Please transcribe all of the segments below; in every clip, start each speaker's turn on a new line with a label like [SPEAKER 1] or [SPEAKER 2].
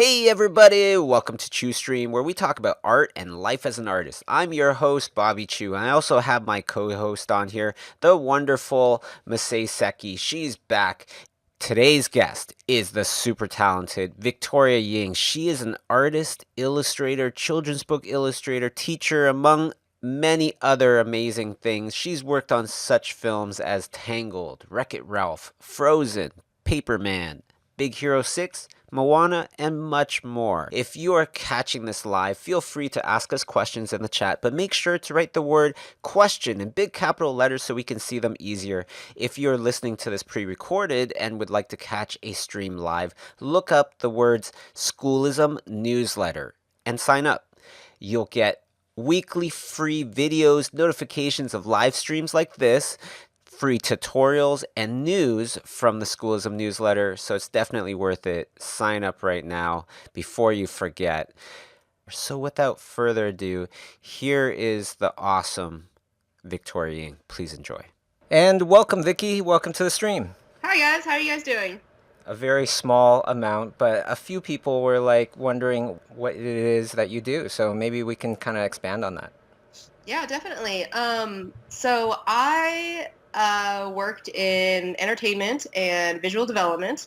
[SPEAKER 1] Hey everybody, welcome to Chew Stream, where we talk about art and life as an artist. I'm your host, Bobby Chew, and I also have my co-host on here, the wonderful Masay Seki. She's back. Today's guest is the super talented Victoria Ying. She is an artist, illustrator, children's book illustrator, teacher, among many other amazing things. She's worked on such films as Tangled, Wreck-It Ralph, Frozen, Paperman, Big Hero 6, Moana, and much more. If you are catching this live, feel free to ask us questions in the chat, but make sure to write the word question in big capital letters so we can see them easier. If you're listening to this pre-recorded and would like to catch a stream live, look up the words Schoolism Newsletter and sign up. You'll get weekly free videos, notifications of live streams like this, free tutorials and news from the Schoolism newsletter, so it's definitely worth it. Sign up right now before you forget. So without further ado, here is the awesome Victoria Ying. Please enjoy. And welcome, Vicky. Welcome to the stream.
[SPEAKER 2] Hi guys, how are you guys doing?
[SPEAKER 1] A very small amount, but a few people were like wondering what it is that you do. So maybe we can kind of expand on that.
[SPEAKER 2] Yeah, definitely. So I worked in entertainment and visual development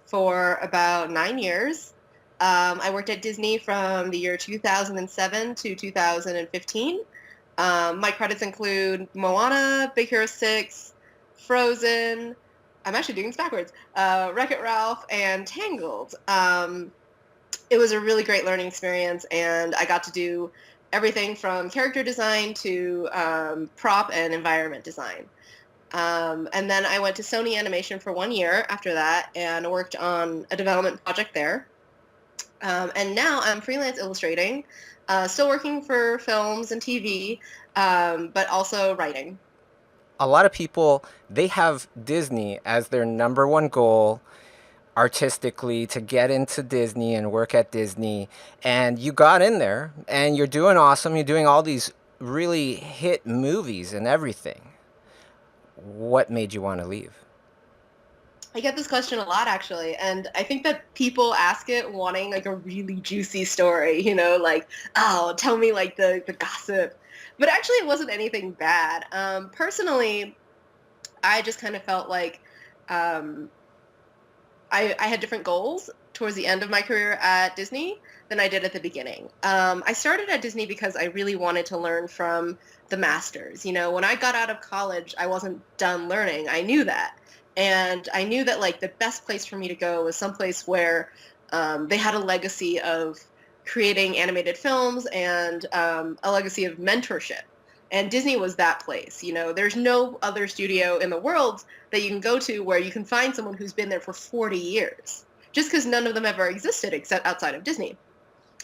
[SPEAKER 2] for about 9 years. I worked at Disney from the year 2007 to 2015. My credits include Moana, Big Hero 6, Frozen. I'm actually doing this backwards. Wreck-It Ralph and Tangled. It was a really great learning experience, and I got to do everything from character design to prop and environment design. And then I went to Sony Animation for 1 year after that and worked on a development project there. And now I'm freelance illustrating, still working for films and TV, but also writing.
[SPEAKER 1] A lot of people, they have Disney as their number one goal artistically to get into Disney and work at Disney. And you got in there and you're doing awesome. You're doing all these really hit movies and everything. What made you want to leave?
[SPEAKER 2] I get this question a lot actually, and I think that people ask it wanting like a really juicy story, like, oh, tell me like the gossip. But actually it wasn't anything bad. Personally, I just kind of felt like um, I had different goals towards the end of my career at Disney than I did at the beginning. I started at Disney because I really wanted to learn from the masters. When I got out of college, I wasn't done learning. I knew that. And I knew that like the best place for me to go was someplace where they had a legacy of creating animated films and a legacy of mentorship. And Disney was that place. There's no other studio in the world that you can go to where you can find someone who's been there for 40 years, just because none of them ever existed except outside of Disney.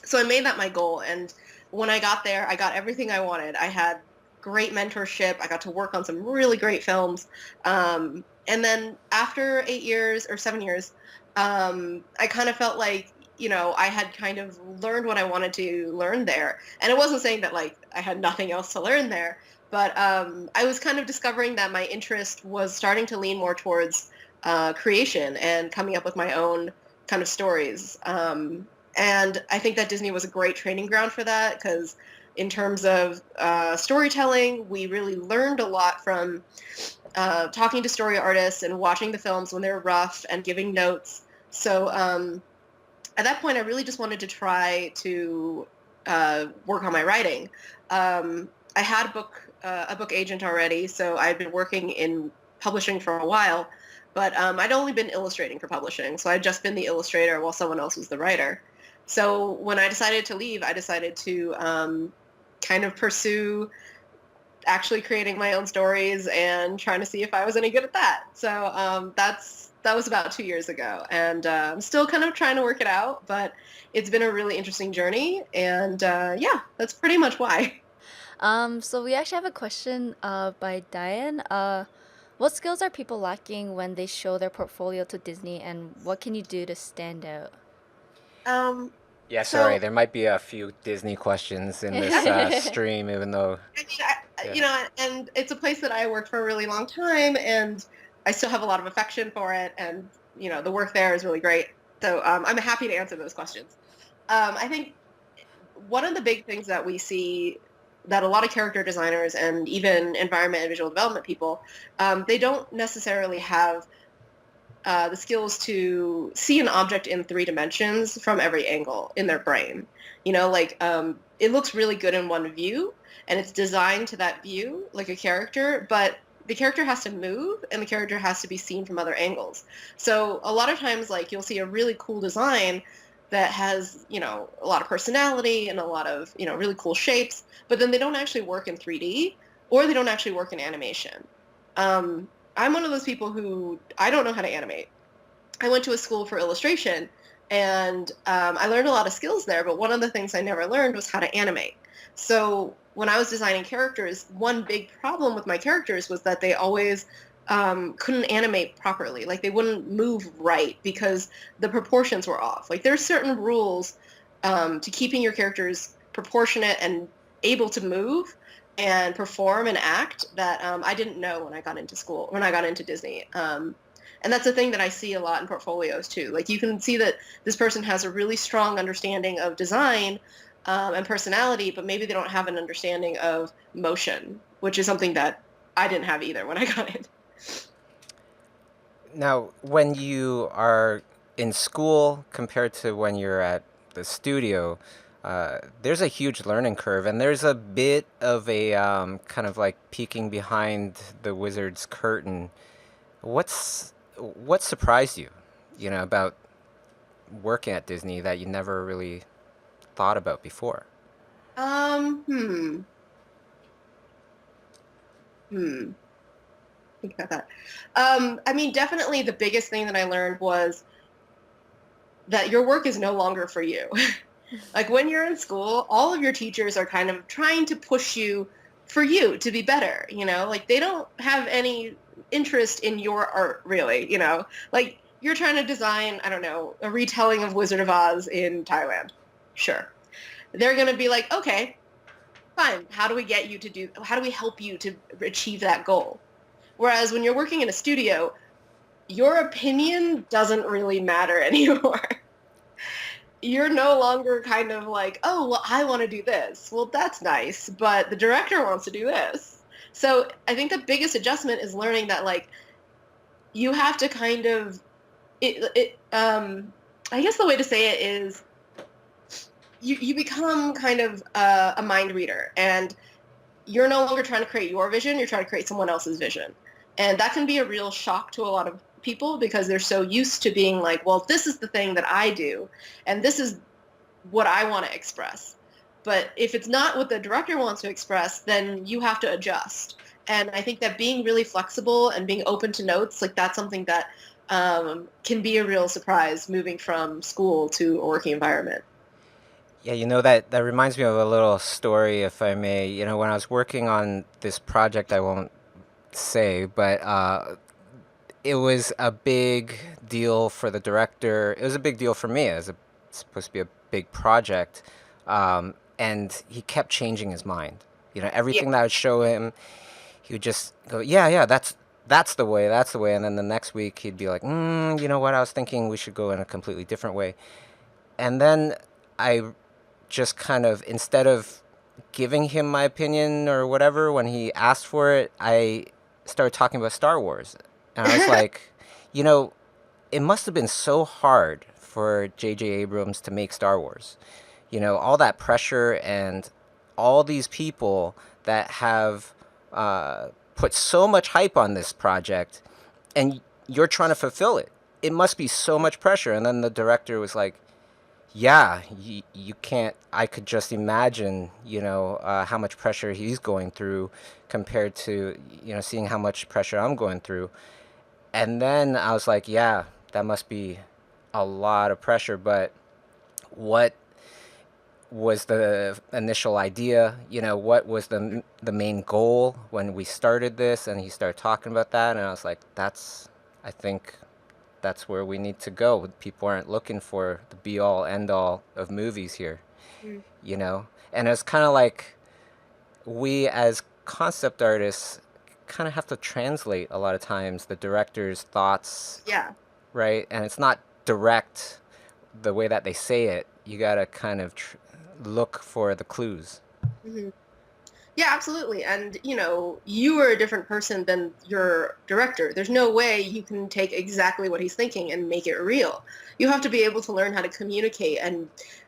[SPEAKER 2] So I made that my goal. And when I got there, I got everything I wanted. I had great mentorship. I got to work on some really great films. And then after 8 years or 7 years, I kind of felt like, I had kind of learned what I wanted to learn there. And it wasn't saying that like I had nothing else to learn there, but I was kind of discovering that my interest was starting to lean more towards creation and coming up with my own kind of stories. And I think that Disney was a great training ground for that because in terms of storytelling, we really learned a lot from talking to story artists and watching the films when they're rough and giving notes. So at that point, I really just wanted to try to work on my writing. I had a book agent already, so I'd been working in publishing for a while, but I'd only been illustrating for publishing, so I'd just been the illustrator while someone else was the writer. So when I decided to leave, I decided to kind of pursue actually creating my own stories and trying to see if I was any good at that. So that was about 2 years ago, and I'm still kind of trying to work it out, but it's been a really interesting journey, and yeah, that's pretty much why.
[SPEAKER 3] So we actually have a question by Diane. What skills are people lacking when they show their portfolio to Disney, and what can you do to stand out?
[SPEAKER 2] Um,
[SPEAKER 1] Yeah, sorry,
[SPEAKER 2] so
[SPEAKER 1] there might be a few Disney questions in this stream, even though,
[SPEAKER 2] I mean,
[SPEAKER 1] yeah.
[SPEAKER 2] and it's a place that I worked for a really long time, and I still have a lot of affection for it, and the work there is really great. So I'm happy to answer those questions. I think one of the big things that we see that a lot of character designers and even environment and visual development people, they don't necessarily have the skills to see an object in 3 dimensions from every angle in their brain. Like it looks really good in one view and it's designed to that view, like a character, but the character has to move and the character has to be seen from other angles. So a lot of times, like you'll see a really cool design that has, a lot of personality and a lot of, really cool shapes, but then they don't actually work in 3D or they don't actually work in animation. Um, I'm one of those people who I don't know how to animate. I went to a school for illustration and I learned a lot of skills there, but one of the things I never learned was how to animate. So when I was designing characters, one big problem with my characters was that they always couldn't animate properly. Like they wouldn't move right because the proportions were off. Like there's certain rules to keeping your characters proportionate and able to move and perform and act that I didn't know when I got into school, when I got into Disney. And that's a thing that I see a lot in portfolios too. Like you can see that this person has a really strong understanding of design and personality, but maybe they don't have an understanding of motion, which is something that I didn't have either when I got in.
[SPEAKER 1] Now, when you are in school compared to when you're at the studio, there's a huge learning curve, and there's a bit of a kind of like peeking behind the wizard's curtain. What surprised you, about working at Disney that you never really thought about before?
[SPEAKER 2] Um, hmm, hmm. Think about that. I mean, definitely the biggest thing that I learned was that your work is no longer for you. Like when you're in school, all of your teachers are kind of trying to push you for you to be better, Like they don't have any interest in your art really. Like you're trying to design, I don't know, a retelling of Wizard of Oz in Thailand. Sure. They're going to be like, "Okay, fine. How do we help you to achieve that goal?" Whereas when you're working in a studio, your opinion doesn't really matter anymore. You're no longer kind of like, "Oh, well, I want to do this." Well, that's nice, but the director wants to do this. So I think the biggest adjustment is learning that like you have to kind of I guess the way to say it is you become kind of a mind reader and you're no longer trying to create your vision, you're trying to create someone else's vision. And that can be a real shock to a lot of people because they're so used to being like, well, this is the thing that I do, and this is what I want to express. But if it's not what the director wants to express, then you have to adjust. And I think that being really flexible and being open to notes, like that's something that can be a real surprise moving from school to a working environment.
[SPEAKER 1] Yeah, that reminds me of a little story, if I may. When I was working on this project, I won't say, but it was a big deal for the director. It was a big deal for me. Supposed to be a big project, and he kept changing his mind.
[SPEAKER 2] Yeah.
[SPEAKER 1] Everything that I would show him, he would just go, "Yeah, yeah, that's the way." And then the next week, he'd be like, "You know what? I was thinking we should go in a completely different way." And then I just kind of, instead of giving him my opinion or whatever when he asked for it, I started talking about Star Wars. And I was like, you know, it must have been so hard for J.J. Abrams to make Star Wars. All that pressure and all these people that have put so much hype on this project, and you're trying to fulfill it. It must be so much pressure. And then the director was like, yeah, you can't. I could just imagine, how much pressure he's going through compared to, seeing how much pressure I'm going through. And then I was like, yeah, that must be a lot of pressure. But what was the initial idea? What was the main goal when we started this? And he started talking about that, and I was like, I think that's where we need to go. People aren't looking for the be all end all of movies here,
[SPEAKER 2] Mm.
[SPEAKER 1] And it's kind of like we as concept artists kind of have to translate a lot of times the director's thoughts,
[SPEAKER 2] Yeah.
[SPEAKER 1] right? And it's not direct. the way that they say it, you gotta kind of look for the clues.
[SPEAKER 2] Mhm. Yeah, absolutely. And, you are a different person than your director. There's no way you can take exactly what he's thinking and make it real. You have to be able to learn how to communicate and,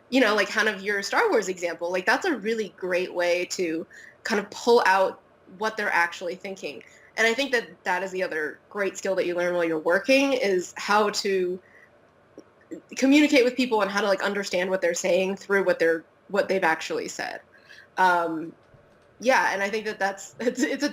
[SPEAKER 2] like kind of your Star Wars example, like that's a really great way to kind of pull out what they're actually thinking. And I think that that is the other great skill that you learn while you're working is how to communicate with people and how to like understand what they're saying through what they've actually said. Um, yeah, and I think that it's a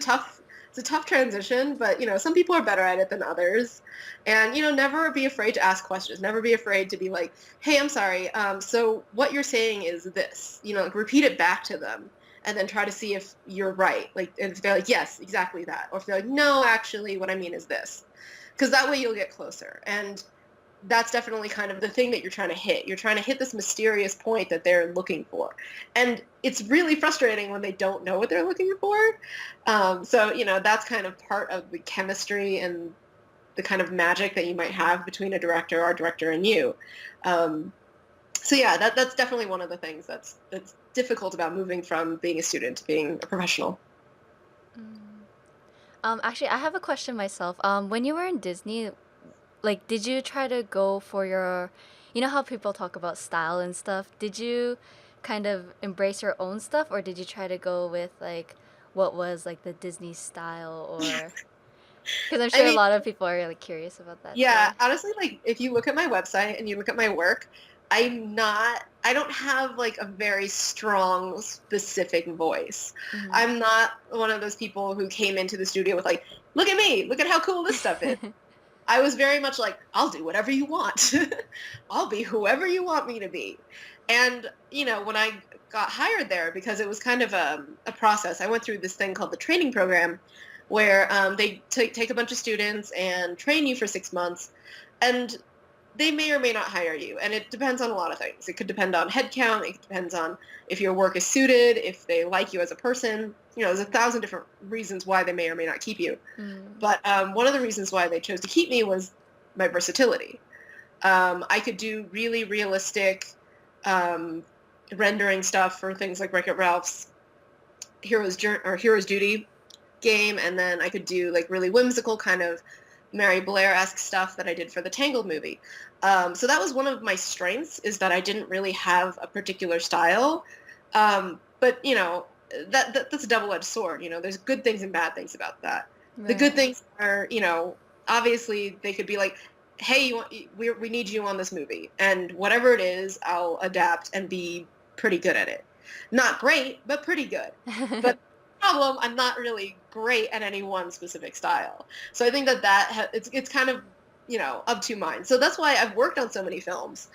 [SPEAKER 2] tough transition, but some people are better at it than others. And never be afraid to ask questions. Never be afraid to be like, "Hey, I'm sorry. So what you're saying is this." Like repeat it back to them and then try to see if you're right. Like if they're like, "Yes, exactly that." Or if they're like, "No, actually what I mean is this." Because that way you'll get closer. And that's definitely kind of the thing that you're trying to hit. You're trying to hit this mysterious point that they're looking for. And it's really frustrating when they don't know what they're looking for. So that's kind of part of the chemistry and the kind of magic that you might have between a director, our director, and you. Um, so yeah, that's definitely one of the things that's difficult about moving from being a student to being a professional.
[SPEAKER 3] Mm. Actually, I have a question myself. When you were in Disney, like, did you try to go for your, you know how people talk about style and stuff? Did you kind of embrace your own stuff, or did you try to go with like what was like the Disney style, or because I'm
[SPEAKER 2] I
[SPEAKER 3] sure a
[SPEAKER 2] mean,
[SPEAKER 3] lot of people are like curious about that
[SPEAKER 2] yeah,
[SPEAKER 3] too.
[SPEAKER 2] honestly, like if you look at my website and you look at my work, I don't have like a very strong specific voice. I'm not one of those people who came into the studio with like, look at me, look at how cool this stuff is.
[SPEAKER 3] Mm-hmm.
[SPEAKER 2] I was very much like, I'll do whatever you want. I'll be whoever you want me to be. And, when I got hired there, because it was kind of a process, I went through this thing called the training program where they take a bunch of students and train you for 6 months. And they may or may not hire you. And it depends on a lot of things. It could depend on headcount. It depends on if your work is suited, if they like you as a person. There's 1,000 different reasons why they may or may not keep you.
[SPEAKER 3] Mm.
[SPEAKER 2] But one of the reasons why they chose to keep me was my versatility. I could do really realistic um, rendering stuff for things like Wreck-It Ralph's Hero's Duty game, and then I could do like really whimsical kind of Mary Blair-esque stuff that I did for the Tangled movie. So that was one of my strengths is that I didn't really have a particular style. But that's a double-edged sword. There's good things and bad things about that. The good
[SPEAKER 3] Right.
[SPEAKER 2] things are, obviously they could be like, hey, we need you on this movie, and whatever it is, I'll adapt and be pretty good at it. Not great, but pretty good. But problem, I'm not really great at any one specific style. So I think it's kind of up to mine. So that's why I've worked on so many films.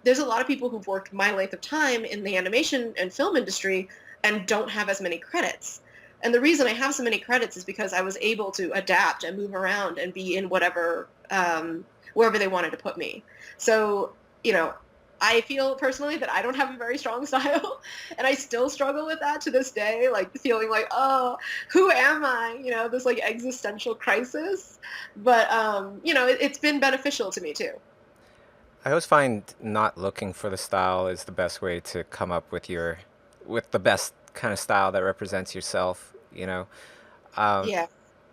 [SPEAKER 2] There's a lot of people who've worked my length of time in the animation and film industry and don't have as many credits. And the reason I have so many credits is because I was able to adapt and move around and be in wherever they wanted to put me. So, I feel personally that I don't have a very strong style, and I still struggle with that to this day, like feeling like, oh, who am I? This like existential crisis. But it's been beneficial to me too.
[SPEAKER 1] I always find not looking for the style is the best way to come up with with the best kind of style that represents yourself, you know. Um,
[SPEAKER 2] Yeah.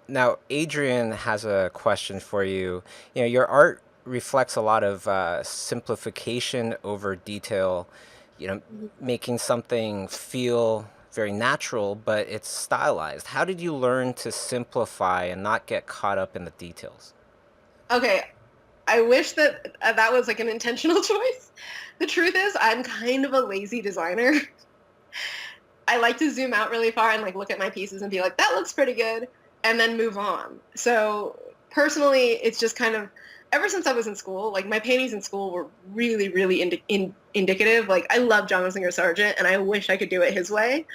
[SPEAKER 1] Now, Adrian has a question for you. Your art reflects a lot of simplification over detail, making something feel very natural, but it's stylized. How did you learn to simplify and not get caught up in the details?
[SPEAKER 2] Okay. I wish that that was like an intentional choice. The truth is, I'm kind of a lazy designer. I like to zoom out really far and like look at my pieces and be like, that looks pretty good, and then move on. So personally, it's just kind of ever since I was in school, like my paintings in school were really, really indicative. Like I love John Singer Sargent, and I wish I could do it his way.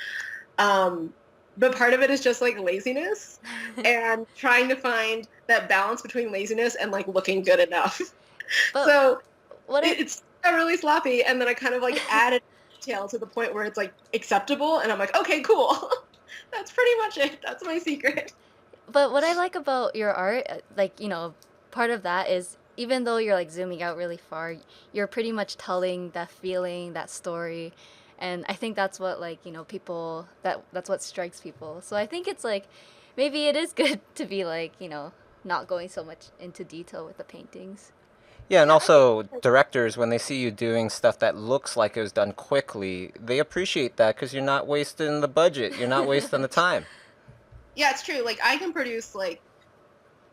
[SPEAKER 2] Um, but part of it is just like laziness and trying to find that balance between laziness and like looking good enough.
[SPEAKER 3] But
[SPEAKER 2] So
[SPEAKER 3] what I
[SPEAKER 2] it's really sloppy, and then I kind of like added detail to the point where it's like acceptable, and I'm like, okay, cool. That's pretty much it. That's my secret.
[SPEAKER 3] But what I like about your art, like, part of that is even though you're like zooming out really far, you're pretty much telling that feeling, that story. And I think that's what like, people that's what strikes people. So I think it's like maybe it is good to be like, not going so much into detail with the paintings.
[SPEAKER 4] Yeah, and
[SPEAKER 2] Yeah, I think
[SPEAKER 4] also directors, when they see you doing stuff that looks like it was done quickly, they appreciate that because you're not wasting the budget, you're not wasting the time.
[SPEAKER 2] yeah, it's true. Like I can produce like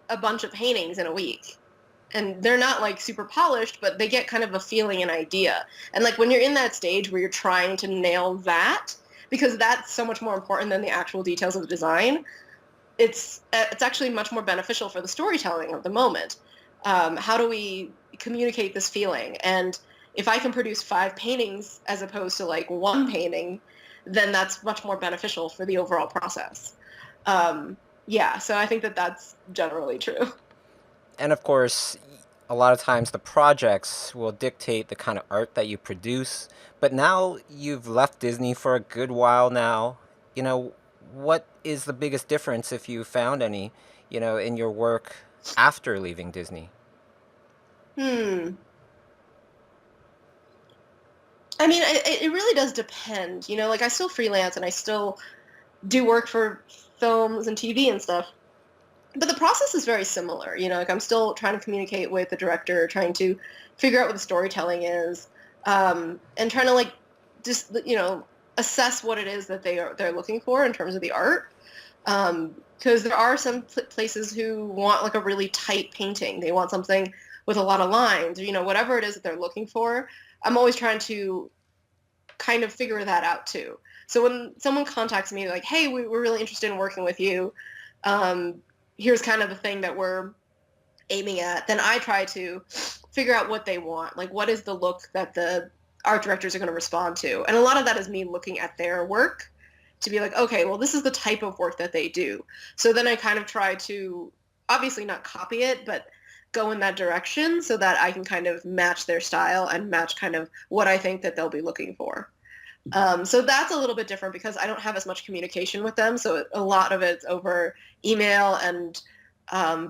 [SPEAKER 2] a bunch of paintings in a week. And they're not like super polished, but they get kind of a feeling and idea. And like when you're in that stage where you're trying to nail that, because that's so much more important than the actual details of the design, it's actually much more beneficial for the storytelling of the moment. How do we communicate this feeling? And if I can produce 5 paintings as opposed to like one painting, then that's much more beneficial for the overall process. Yeah, so I think that that's generally true.
[SPEAKER 4] And of course, a lot of times the projects will dictate the kind of art that you produce. But now you've left Disney for a good while now. You know, what is the biggest difference, if you found any, in your work after leaving Disney?
[SPEAKER 2] Hmm. I mean, it really does depend. Like I still freelance and I still do work for films and TV and stuff. But the process is very similar. Like I'm still trying to communicate with the director, trying to figure out what the storytelling is, and trying to like just assess what it is that they're looking for in terms of the art. Because there are some places who want like a really tight painting. They want something with a lot of lines, or whatever it is that they're looking for. I'm always trying to kind of figure that out too. So when someone contacts me like, hey, we're really interested in working with you, here's kind of the thing that we're aiming at, then I try to figure out what they want. Like what is the look that the art directors are going to respond to? And a lot of that is me looking at their work to be like, okay, well, this is the type of work that they do. So then I kind of try to obviously not copy it, but go in that direction so that I can kind of match their style and match kind of what I think that they'll be looking for. So that's a little bit different because I don't have as much communication with them. So a lot of it's over email and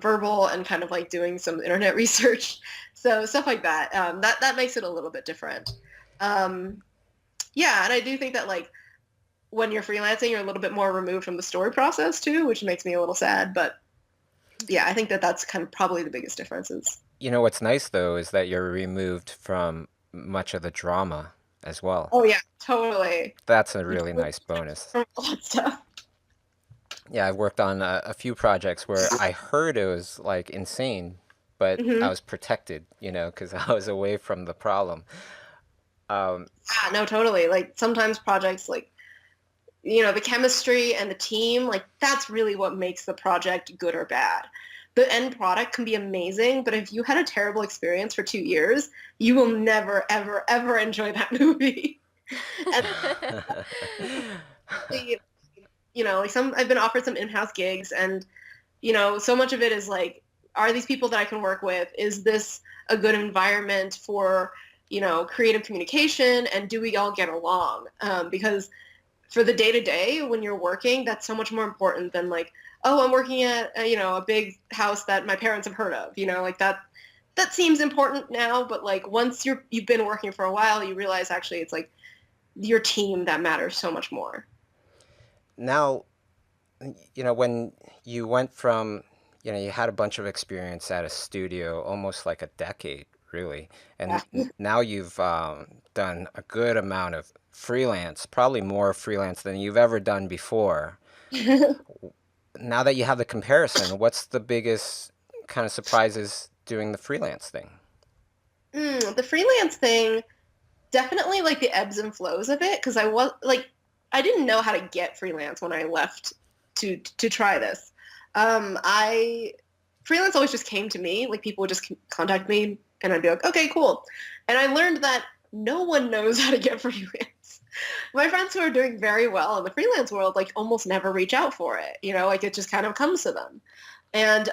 [SPEAKER 2] verbal and kind of like doing some internet research. So stuff like that. That makes it a little bit different. Yeah, and I do think that like when you're freelancing, you're a little bit more removed from the story process too, which makes me a little sad. But yeah, I think that that's kind of probably the biggest differences.
[SPEAKER 4] What's nice though is that you're removed from much of the drama as well.
[SPEAKER 2] Oh yeah, totally.
[SPEAKER 4] That's a really nice bonus.
[SPEAKER 2] From all that stuff.
[SPEAKER 4] Yeah, I've worked on a few projects where I heard it was like insane, but I
[SPEAKER 2] Hmm.
[SPEAKER 4] was protected, because I was away from the problem. Um,
[SPEAKER 2] Yeah, no, totally. Like sometimes projects like the chemistry and the team, like that's really what makes the project good or bad. The end product can be amazing, but if you had a terrible experience for 2 years, you will never, ever, ever enjoy that movie. And the- like I've been offered some in-house gigs, and so much of it is like, are these people that I can work with? Is this a good environment for creative communication, and do we all get along? Because for the day to day when you're working, that's so much more important than like, oh, I'm working at a big house that my parents have heard of. Like that seems important now, but like once you've been working for a while, you realize actually it's like your team that matters so much more.
[SPEAKER 4] Now, when you went from, you had a bunch of experience at a studio, almost like a decade, really, and
[SPEAKER 2] Yeah.
[SPEAKER 4] now you've done a good amount of freelance, probably more freelance than you've ever done before. Now that you have the comparison, what's the biggest kind of surprises doing the freelance thing?
[SPEAKER 2] The freelance thing, definitely like the ebbs and flows of it, because I didn't know how to get freelance when I left to try this. I freelance always just came to me. Like people would just contact me, and I'd be like, okay, cool. And I learned that no one knows how to get freelance. My friends who are doing very well in the freelance world like almost never reach out for it. Like it just kind of comes to them. And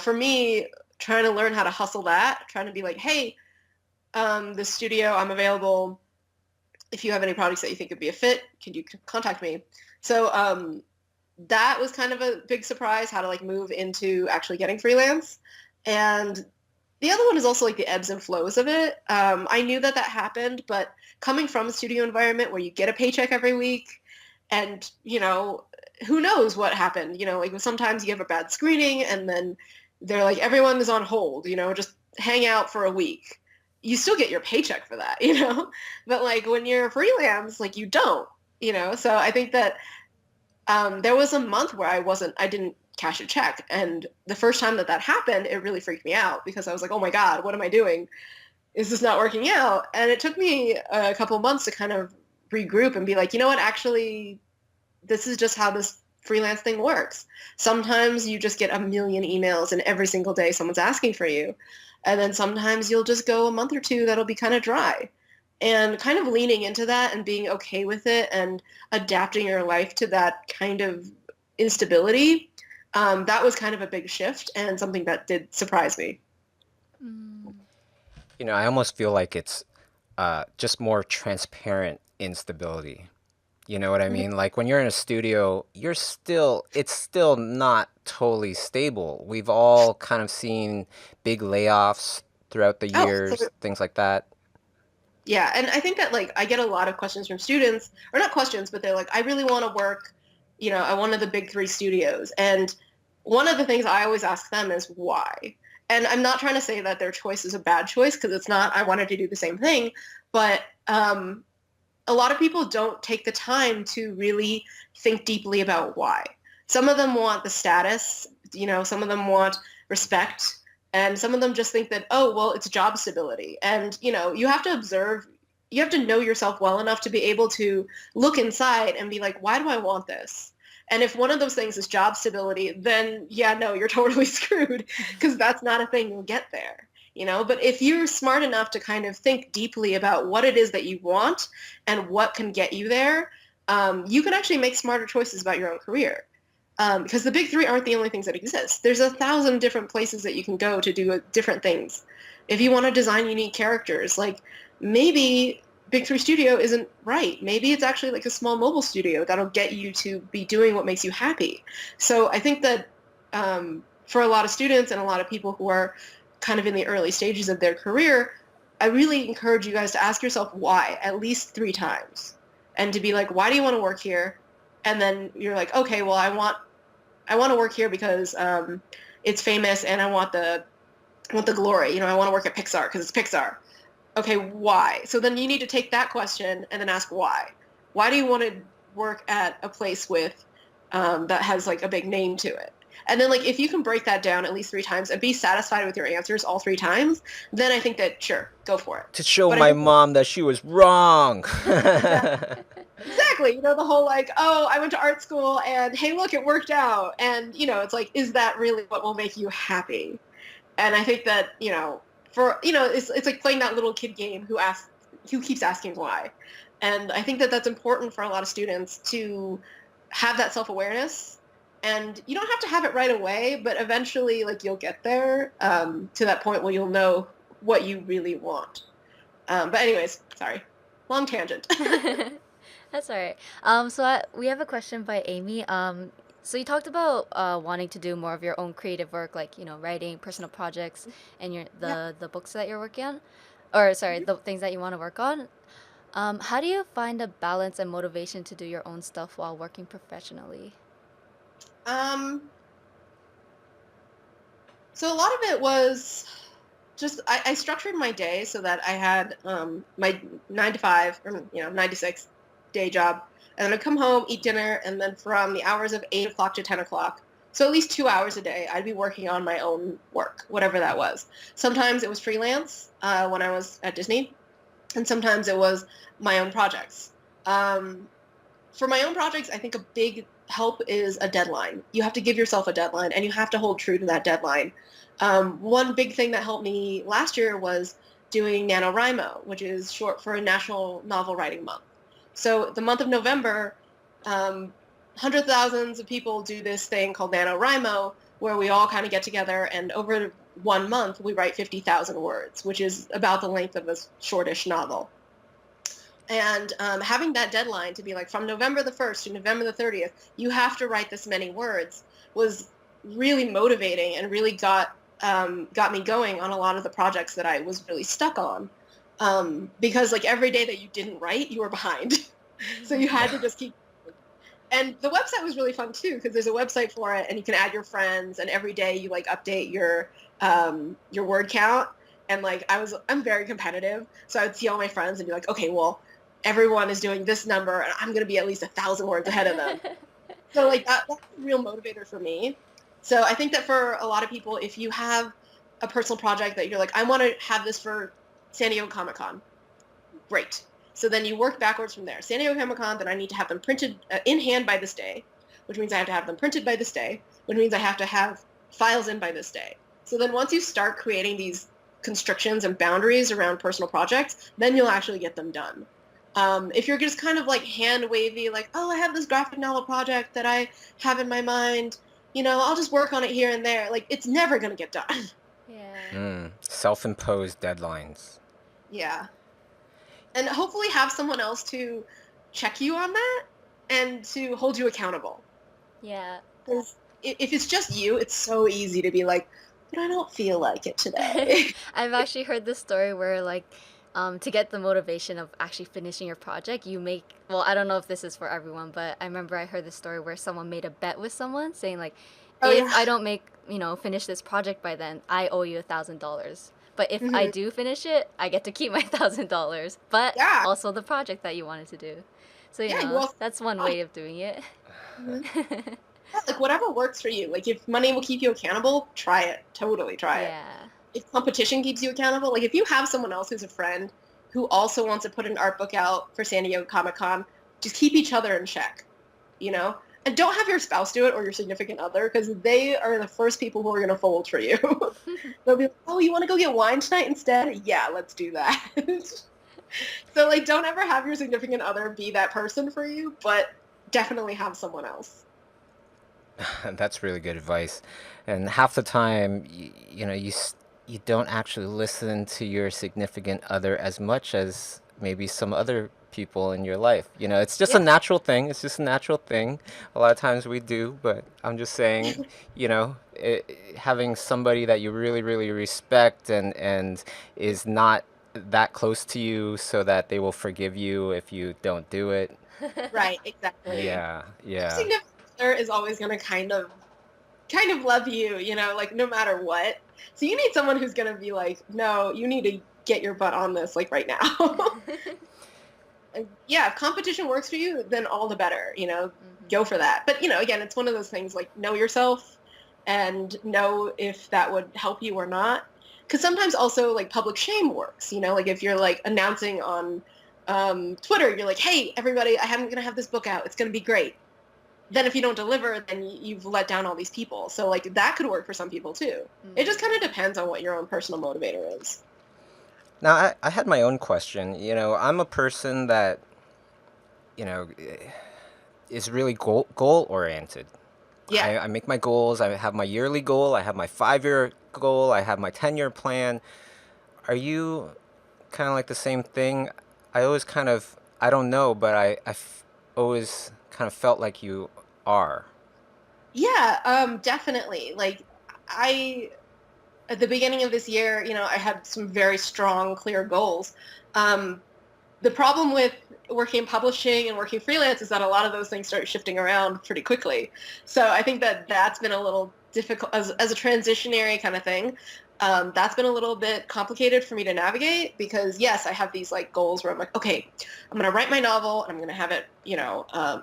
[SPEAKER 2] for me, trying to learn how to hustle that, trying to be like, hey, the studio, I'm available. If you have any projects that you think would be a fit, can you contact me? So that was kind of a big surprise, how to like move into actually getting freelance. And the other one is also like the ebbs and flows of it. I knew that happened, but coming from a studio environment where you get a paycheck every week and, who knows what happened, like sometimes you have a bad screening and then they're like, everyone is on hold, just hang out for a week. You still get your paycheck for that, but like when you're freelance, like you don't, so I think that there was a month where I didn't cash a check. And the first time that happened, it really freaked me out because I was like, oh my God, what am I doing? Is this not working out? And it took me a couple months to kind of regroup and be like, you know what, actually, this is just how this freelance thing works. Sometimes you just get a million emails and every single day someone's asking for you. And then sometimes you'll just go a month or two that'll be kind of dry. And kind of leaning into that and being okay with it and adapting your life to that kind of instability, that was kind of a big shift and something that did surprise me.
[SPEAKER 3] Mm.
[SPEAKER 4] I almost feel like it's just more transparent instability. You know what I mean? Like when you're in a studio, it's still not totally stable. We've all kind of seen big layoffs throughout the
[SPEAKER 2] Oh,
[SPEAKER 4] years, things like that.
[SPEAKER 2] yeah. And I think that like I get a lot of questions from students, or not questions, but they're like, I really want to work, at one of the big three studios. And one of the things I always ask them is why. And I'm not trying to say that their choice is a bad choice because it's not. I wanted to do the same thing. But a lot of people don't take the time to really think deeply about why. Some of them want the status, some of them want respect, and some of them just think that, oh, well, it's job stability. And, you have to observe, you have to know yourself well enough to be able to look inside and be like, why do I want this? And if one of those things is job stability, then yeah, no, you're totally screwed because that's not a thing you'll get there. But if you're smart enough to kind of think deeply about what it is that you want and what can get you there, you can actually make smarter choices about your own career. Because the big three aren't the only things that exist. There's 1,000 different places that you can go to do different things. If you want to design unique characters, like maybe Big Three Studio isn't right. Maybe it's actually like a small mobile studio that'll get you to be doing what makes you happy. So I think that for a lot of students and a lot of people who are kind of in the early stages of their career, I really encourage you guys to ask yourself why at least 3 times and to be like, why do you want to work here? And then you're like, okay, well, I want to work here because it's famous and I want the glory. I want to work at Pixar because it's Pixar. Okay, why? So then you need to take that question and then ask why. Why do you want to work at a place with that has like a big name to it? And then like if you can break that down at least 3 times and be satisfied with your answers all 3 times, then I think that sure, go for it.
[SPEAKER 4] To show
[SPEAKER 2] But
[SPEAKER 4] my mom that she was wrong.
[SPEAKER 2] exactly, the whole like, oh, I went to art school and hey, look, it worked out. And it's like, is that really what will make you happy? And I think that it's like playing that little kid game who keeps asking why. And I think that that's important for a lot of students to have that self-awareness. And you don't have to have it right away, but eventually, like, you'll get there to that point where you'll know what you really want. But anyways, sorry, long tangent.
[SPEAKER 3] That's all right. We have a question by Amy. So you talked about wanting to do more of your own creative work, like writing, personal projects, and the books that you're working on, or sorry, the things that you want to work on. How do you find a balance and motivation to do your own stuff while working professionally?
[SPEAKER 2] So a lot of it was just I structured my day so that I had my 9 to 5 or 9 to 6 day job, and then I'd come home, eat dinner, and then from the hours of 8 o'clock to 10 o'clock, so at least 2 hours a day, I'd be working on my own work, whatever that was. Sometimes it was freelance when I was at Disney, and sometimes it was my own projects. For my own projects, I think a big help is a deadline. You have to give yourself a deadline, and you have to hold true to that deadline. One big thing that helped me last year was doing NaNoWriMo, which is short for National Novel Writing Month. So the month of November, hundreds of thousands of people do this thing called NaNoWriMo, where we all kind of get together, and over 1 month, we write 50,000 words, which is about the length of a shortish novel. And having that deadline to be like from November the 1st to November the 30th, you have to write this many words was really motivating and really got got me going on a lot of the projects that I was really stuck on. Because like every day that you didn't write, you were behind. So you had to just keep. And the website was really fun too, because there's a website for it, and you can add your friends, and every day you like update your word count. And like I'm very competitive, so I would see all my friends and be like, okay, well, everyone is doing this number, and I'm gonna be at least 1,000 words ahead of them. So like that's a real motivator for me. So I think that for a lot of people, if you have a personal project that you're like, I want to have this for San Diego Comic-Con, great. So then you work backwards from there. San Diego Comic-Con, then I need to have them printed in hand by this day, which means I have to have them printed by this day, which means I have to have files in by this day. So then once you start creating these constrictions and boundaries around personal projects, then you'll actually get them done. If you're just kind of like hand wavy, like, oh, I have this graphic novel project that I have in my mind, I'll just work on it here and there. Like, it's never going to get done.
[SPEAKER 3] Yeah.
[SPEAKER 4] Self-imposed deadlines.
[SPEAKER 2] Yeah. And hopefully have someone else to check you on that and to hold you accountable.
[SPEAKER 3] Yeah.
[SPEAKER 2] Because if it's just you, it's so easy to be like, but I don't feel like it today.
[SPEAKER 3] I've actually heard this story where like to get the motivation of actually finishing your project, well, I don't know if this is for everyone, but I remember I heard this story where someone made a bet with someone saying like, if I don't finish this project by then, I owe you $1,000. But if I do finish it, I get to keep my $1,000. But also the project that you wanted to do. So that's one way of doing it.
[SPEAKER 2] Like whatever works for you. Like if money will keep you accountable, try it. Totally try it. If competition keeps you accountable, like if you have someone else who's a friend who also wants to put an art book out for San Diego Comic-Con, just keep each other in check, And don't have your spouse do it or your significant other, because they are the first people who are going to fold for you. They'll be like, oh, you want to go get wine tonight instead? Yeah, let's do that. So like don't ever have your significant other be that person for you, but definitely have someone else.
[SPEAKER 4] That's really good advice. And half the time, you don't actually listen to your significant other as much as maybe some other people in your life. It's just a natural thing. It's just a natural thing. A lot of times we do, but I'm just saying, having somebody that you really, really respect and is not that close to you so that they will forgive you if you don't do it.
[SPEAKER 2] Right, exactly.
[SPEAKER 4] Yeah.
[SPEAKER 2] Significant other is always going to kind of love you, like no matter what. So you need someone who's going to be like, no, you need to get your butt on this like right now. Yeah, if competition works for you, then all the better, go for that. But, again, it's one of those things like know yourself and know if that would help you or not. Because sometimes also like public shame works, like if you're like announcing on Twitter, you're like, hey, everybody, I'm going to have this book out. It's going to be great. Then if you don't deliver, then you've let down all these people. So like that could work for some people too. It just kind of depends on what your own personal motivator is.
[SPEAKER 4] Now, I had my own question. I'm a person that, is really goal oriented.
[SPEAKER 2] Yeah.
[SPEAKER 4] I make my goals. I have my yearly goal. I have my 5-year goal. I have my 10-year plan. Are you kind of like the same thing? I always I don't know, but I've always kind of felt like you are.
[SPEAKER 2] Yeah, definitely. Like at the beginning of this year, I had some very strong, clear goals. The problem with working in publishing and working freelance is that a lot of those things start shifting around pretty quickly. So I think that that's been a little difficult as a transitionary kind of thing. That's been a little bit complicated for me to navigate because, yes, I have these like goals where I'm like, okay, I'm going to write my novel and I'm going to have it,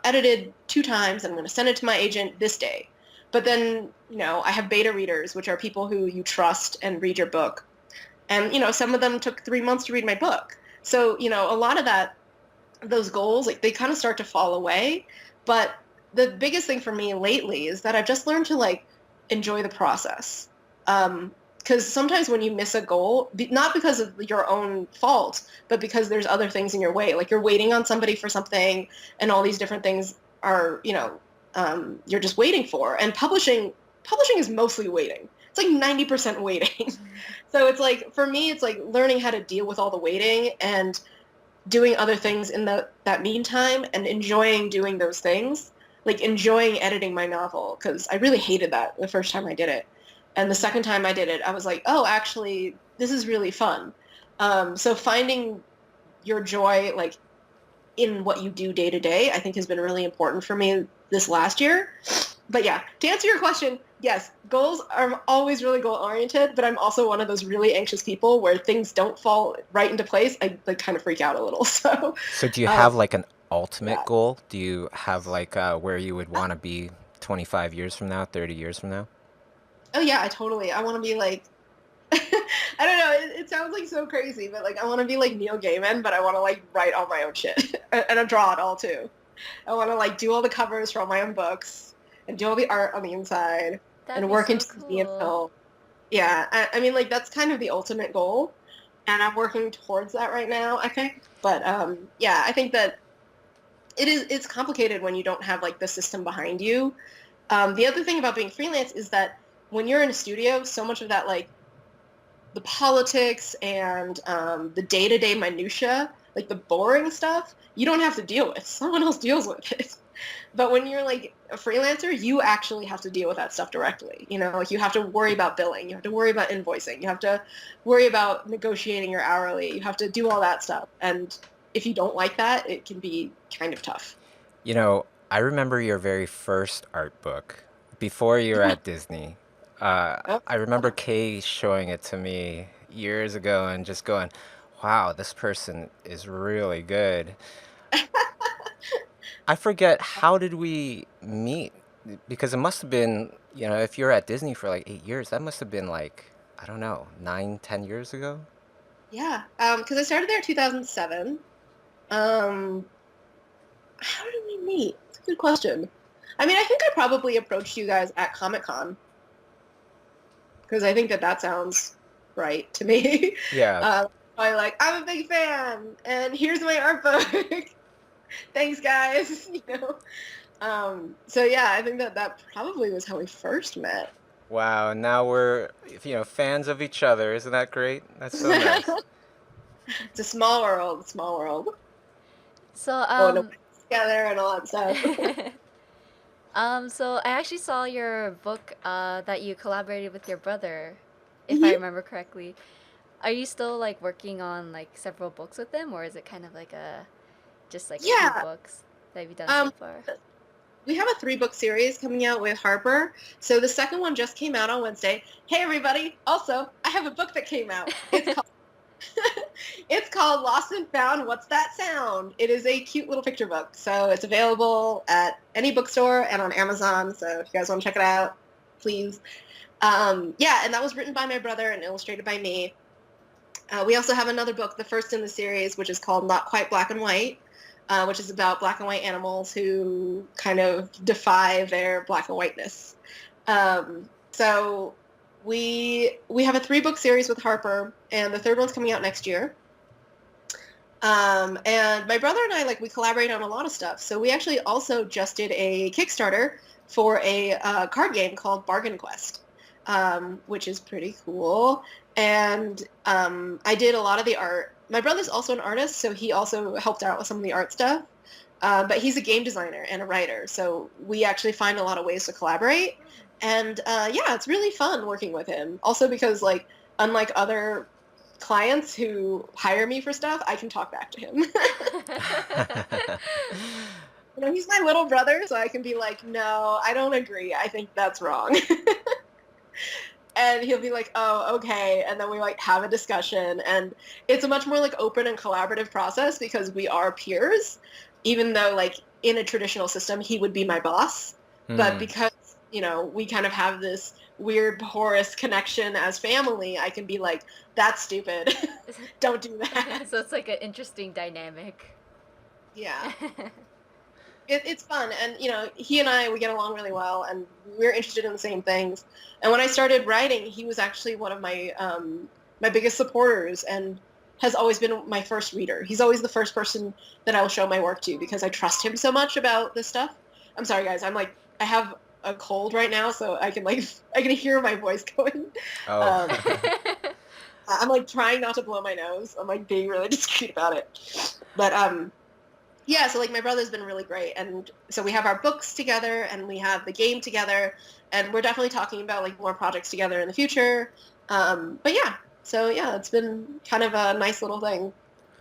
[SPEAKER 2] edited 2 times and I'm going to send it to my agent this day. But then, I have beta readers, which are people who you trust and read your book. And, some of them took 3 months to read my book. So, a lot of those goals, like they kind of start to fall away. But the biggest thing for me lately is that I've just learned to like enjoy the process. Because sometimes when you miss a goal, not because of your own fault, but because there's other things in your way, like you're waiting on somebody for something and all these different things are, you're just waiting for. And publishing is mostly waiting. It's like 90% waiting. So it's like, for me, it's like learning how to deal with all the waiting and doing other things in that meantime and enjoying doing those things, like enjoying editing my novel, because I really hated that the first time I did it. And the second time I did it, I was like, oh, actually, this is really fun. So finding your joy, like in what you do day to day, I think has been really important for me this last year. But yeah, to answer your question, yes, goals are always really goal oriented, but I'm also one of those really anxious people where things don't fall right into place. I like kind of freak out a little.
[SPEAKER 4] So do you
[SPEAKER 2] Um,
[SPEAKER 4] have like an ultimate
[SPEAKER 2] yeah.
[SPEAKER 4] goal? Do you have like where you would want to be 25 years from now, 30 years from now?
[SPEAKER 2] Oh yeah, I want to be like, I don't know, it sounds like so crazy, but like I want to be like Neil Gaiman, but I want to like write all my own shit and I draw it all too. I want to like do all the covers for all my own books and do all the art on the inside
[SPEAKER 3] That'd
[SPEAKER 2] and
[SPEAKER 3] be
[SPEAKER 2] work in
[SPEAKER 3] so
[SPEAKER 2] TV and
[SPEAKER 3] cool.
[SPEAKER 2] film. Yeah, I mean like that's kind of the ultimate goal, and I'm working towards that right now, I think. But yeah, I think that it's complicated when you don't have like the system behind you. The other thing about being freelance is that when you're in a studio, so much of that like the politics and the day-to-day minutia, like the boring stuff, you don't have to deal with. Someone else deals with it. But when you're like a freelancer, you actually have to deal with that stuff directly. You know, like you have to worry about billing, you have to worry about invoicing, you have to worry about negotiating your hourly, you have to do all that stuff. And if you don't like that, it can be kind of tough.
[SPEAKER 4] You know, I remember your very first art book before you were at Disney.
[SPEAKER 2] Oh,
[SPEAKER 4] I remember Kay showing it to me years ago and just going, wow, this person is really good. I forget, how did we meet? Because it must have been, you know, if you're at Disney for like 8 years, that must have been like, I don't know, 9, 10 years ago?
[SPEAKER 2] yeah. Because I started there in 2007. Um, how did we meet? It's a good question. I mean, I think I probably approached you guys at Comic-Con because I think that that sounds right to me.
[SPEAKER 4] Yeah.
[SPEAKER 2] I like, I'm a big fan, and here's my art book. Thanks, guys. You know. So yeah, I think that that probably was how we first met.
[SPEAKER 4] Wow, now we're, you know, fans of each other. Isn't that great? That's so nice.
[SPEAKER 2] It's a small world, small world.
[SPEAKER 3] So
[SPEAKER 2] Going to work together and all that stuff.
[SPEAKER 3] so I actually saw your book that you collaborated with your brother, if I
[SPEAKER 2] Mhm.
[SPEAKER 3] remember correctly. Are you still like working on like several books with them, or is it kind of like a just like a few
[SPEAKER 2] Yeah.
[SPEAKER 3] books that you've done so
[SPEAKER 2] Um,
[SPEAKER 3] far?
[SPEAKER 2] we have a 3-book series coming out with Harper. So the second one just came out on Wednesday. Hey everybody! Also, I have a book that came out. It's called it's called Lost and Found. What's that sound? It is a cute little picture book. So it's available at any bookstore and on Amazon. So if you guys want to check it out, please. Yeah, and that was written by my brother and illustrated by me. We also have another book, the first in the series, which is called Not Quite Black and White, which is about black and white animals who kind of defy their black and whiteness. So we have a 3-book series with Harper, and the third one's coming out next year. And my brother and I, like, we collaborate on a lot of stuff. So we actually also just did a Kickstarter for a card game called Bargain Quest, which is pretty cool. And I did a lot of the art. My brother's also an artist, so he also helped out with some of the art stuff. But he's a game designer and a writer, so we actually find a lot of ways to collaborate. And yeah, it's really fun working with him. Also because, like, unlike other clients who hire me for stuff, I can talk back to him. You know, he's my little brother, so I can be like, no, I don't agree. I think that's wrong. And he'll be like, oh, okay. And then we like have a discussion, and it's a much more like open and collaborative process because we are peers, even though like in a traditional system, he would be my boss. But
[SPEAKER 4] Hmm.
[SPEAKER 2] because, you know, we kind of have this weird porous connection as family, I can be like, that's stupid. Don't do that.
[SPEAKER 3] So it's like an interesting dynamic.
[SPEAKER 2] Yeah. It's fun, and you know, he and I, we get along really well, and we're interested in the same things. And when I started writing, he was actually one of my biggest supporters, and has always been my first reader. He's always the first person that I will show my work to because I trust him so much about this stuff. I'm sorry, guys. I'm like, I have a cold right now, so I can like I can hear my voice going.
[SPEAKER 4] Oh.
[SPEAKER 2] Um, I'm like trying not to blow my nose. I'm like being really discreet about it, but Yeah, so like my brother's been really great, and so we have our books together and we have the game together, and we're definitely talking about like more projects together in the future. But yeah, so yeah, it's been kind of a nice little thing.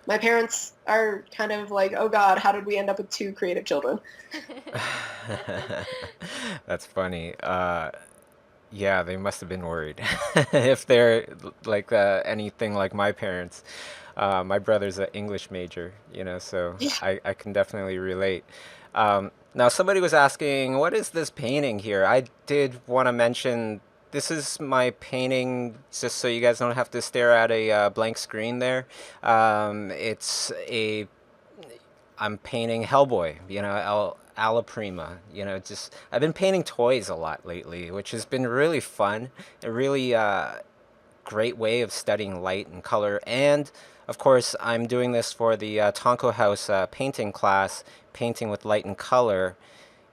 [SPEAKER 2] My parents are kind of like, oh God, how did we end up with two creative children?
[SPEAKER 4] That's funny. Yeah, they must have been worried. If they're like anything like my parents. My brother's an English major, so
[SPEAKER 2] Yeah.
[SPEAKER 4] I can definitely relate. Now, somebody was asking, what is this painting here? I did want to mention this is my painting, just so you guys don't have to stare at a blank screen there. It's a I'm painting Hellboy, Alla Prima. Just I've been painting toys a lot lately, which has been really fun. A really great way of studying light and color. And of course, I'm doing this for the Tonko House painting class, painting with light and color.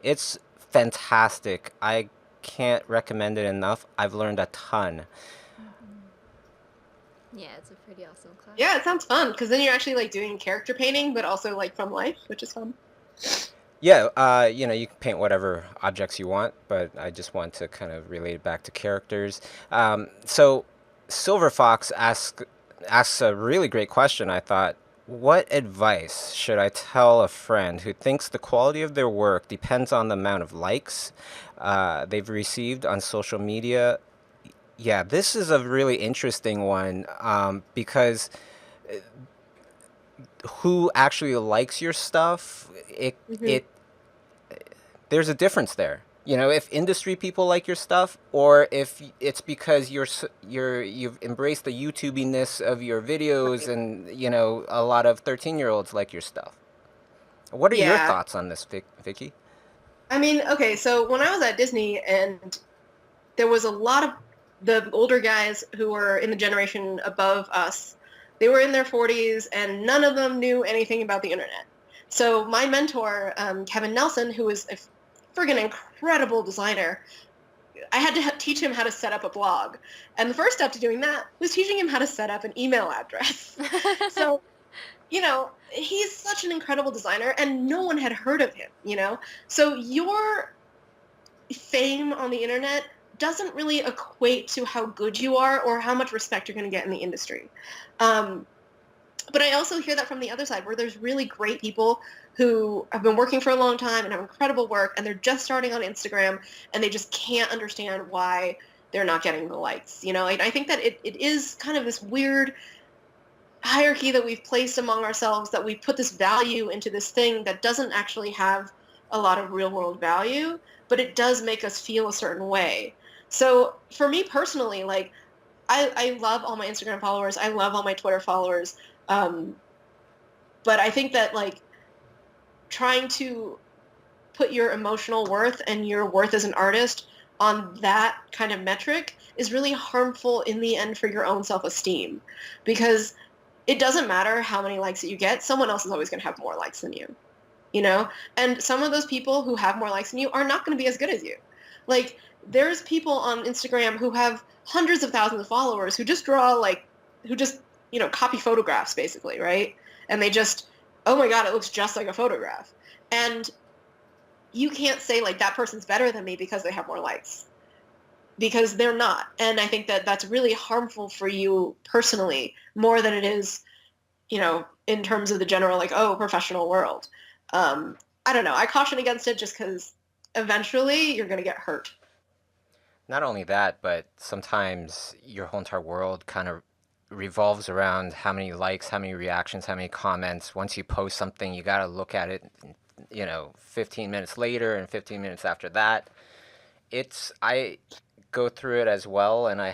[SPEAKER 4] It's fantastic. I can't recommend it enough. I've learned a ton.
[SPEAKER 3] Yeah, it's a pretty awesome class.
[SPEAKER 2] Yeah, it sounds fun because then you're actually like doing character painting, but also like from life, which is fun.
[SPEAKER 4] Yeah, you can paint whatever objects you want, but I just want to kind of relate it back to characters. So, Silver Fox asks a really great question. I thought, what advice should I tell a friend who thinks the quality of their work depends on the amount of likes they've received on social media? Yeah, this is a really interesting one because who actually likes your stuff,
[SPEAKER 2] Hmm.
[SPEAKER 4] it there's a difference there. If industry people like your stuff, or if it's because you've embraced the YouTubiness of your videos,
[SPEAKER 2] Right.
[SPEAKER 4] and a lot of 13-year-olds like your stuff. What are your
[SPEAKER 2] Yeah.
[SPEAKER 4] thoughts on this, Vicky?
[SPEAKER 2] I mean, okay, so when I was at Disney and there was a lot of the older guys who were in the generation above us, they were in their 40s and none of them knew anything about the internet. So my mentor, Kevin Nelson, who was a friggin' incredible designer, I had to teach him how to set up a blog. And the first step to doing that was teaching him how to set up an email address. So, he's such an incredible designer and no one had heard of him. So your fame on the internet doesn't really equate to how good you are or how much respect you're going to get in the industry. Um, but I also hear that from the other side where there's really great people who have been working for a long time and have incredible work and they're just starting on Instagram and they just can't understand why they're not getting the likes. And I think that it is kind of this weird hierarchy that we've placed among ourselves, that we put this value into this thing that doesn't actually have a lot of real world value, but it does make us feel a certain way. So for me personally, like I love all my Instagram followers. I love all my Twitter followers. Um, but I think that like trying to put your emotional worth and your worth as an artist on that kind of metric is really harmful in the end for your own self-esteem, because it doesn't matter how many likes that you get, someone else is always going to have more likes than you. And some of those people who have more likes than you are not going to be as good as you. Like there's people on Instagram who have hundreds of thousands of followers who just draw like who just copy photographs basically, right? And they just, oh my God, it looks just like a photograph. And you can't say like that person's better than me because they have more likes, because they're not. And I think that that's really harmful for you personally more than it is in terms of the general, like, oh, professional world. Um, I don't know. I caution against it just because eventually you're going to get hurt.
[SPEAKER 4] Not only that, but sometimes your whole entire world kind of revolves around how many likes, how many reactions, how many comments. Once you post something, you got to look at it, 15 minutes later and 15 minutes after that. I go through it as well, and I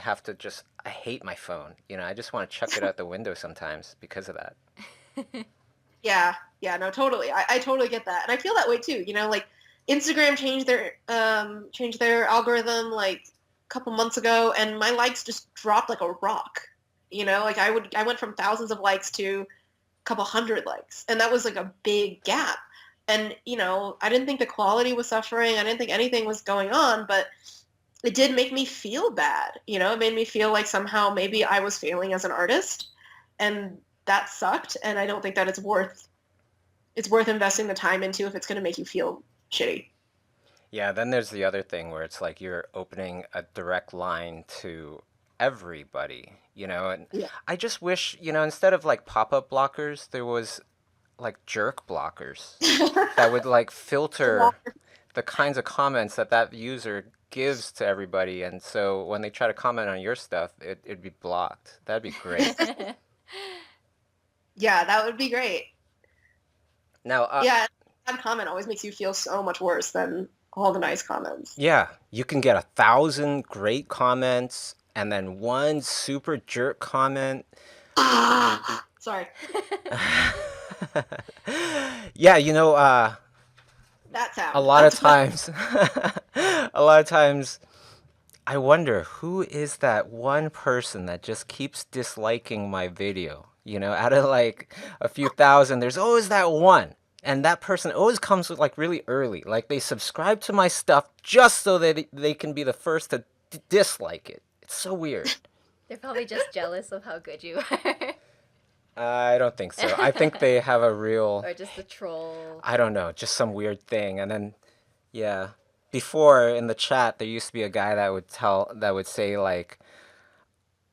[SPEAKER 4] hate my phone. I just want to chuck it out the window sometimes because of that.
[SPEAKER 2] Yeah, yeah, no, totally. I totally get that, and I feel that way too. Like Instagram changed their algorithm like a couple months ago, and my likes just dropped like a rock. Like I went from thousands of likes to a couple hundred likes, and that was like a big gap. And I didn't think the quality was suffering. I didn't think anything was going on, but it did make me feel bad. It made me feel like somehow maybe I was failing as an artist, and that sucked. And I don't think that it's worth it's worth investing the time into if it's going to make you feel shitty.
[SPEAKER 4] Yeah, then there's the other thing where it's like you're opening a direct line to everybody, and
[SPEAKER 2] Yeah.
[SPEAKER 4] I just wish, instead of like pop-up blockers, there was like jerk blockers that would like filter the kinds of comments that user gives to everybody. And so when they try to comment on your stuff, it'd be blocked. That'd be great.
[SPEAKER 2] Yeah, that would be great.
[SPEAKER 4] Now,
[SPEAKER 2] Yeah, that comment always makes you feel so much worse than all the nice comments.
[SPEAKER 4] yeah, you can get 1,000 great comments and then one super jerk comment.
[SPEAKER 2] Sorry.
[SPEAKER 4] Yeah,
[SPEAKER 2] That sound.
[SPEAKER 4] a lot of times, a lot of times, I wonder who is that one person that just keeps disliking my video. Out of like a few thousand, there's always that one. And that person always comes with like really early. Like they subscribe to my stuff just so that they can be the first to dislike it. It's so weird.
[SPEAKER 3] They're probably just jealous of how good you are.
[SPEAKER 4] I don't think so. I think they have a real,
[SPEAKER 3] Or just a troll.
[SPEAKER 4] I don't know, just some weird thing. And then, yeah, before in the chat, there used to be a guy that would say like,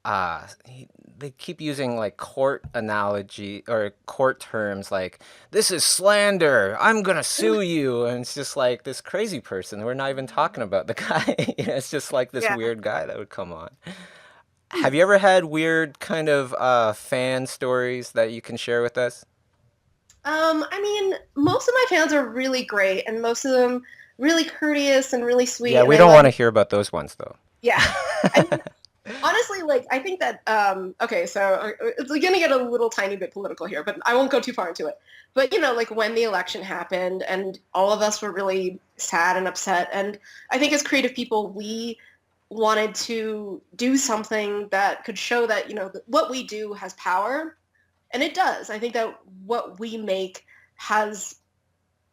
[SPEAKER 4] they keep using like court analogy or court terms like, this is slander, I'm gonna sue you. And it's just like this crazy person. We're not even talking about the guy. It's just like this
[SPEAKER 2] Yeah.
[SPEAKER 4] weird guy that would come on. Have you ever had weird kind of fan stories that you can share with us?
[SPEAKER 2] I mean, most of my fans are really great, and most of them really courteous and really sweet.
[SPEAKER 4] Yeah,
[SPEAKER 2] and
[SPEAKER 4] we
[SPEAKER 2] I
[SPEAKER 4] don't
[SPEAKER 2] like-
[SPEAKER 4] want to hear about those ones though.
[SPEAKER 2] Yeah. I mean, honestly, like, I think that, okay, so it's going to get a little tiny bit political here, but I won't go too far into it. But, like when the election happened and all of us were really sad and upset, and I think as creative people, we wanted to do something that could show that, what we do has power. And it does. I think that what we make has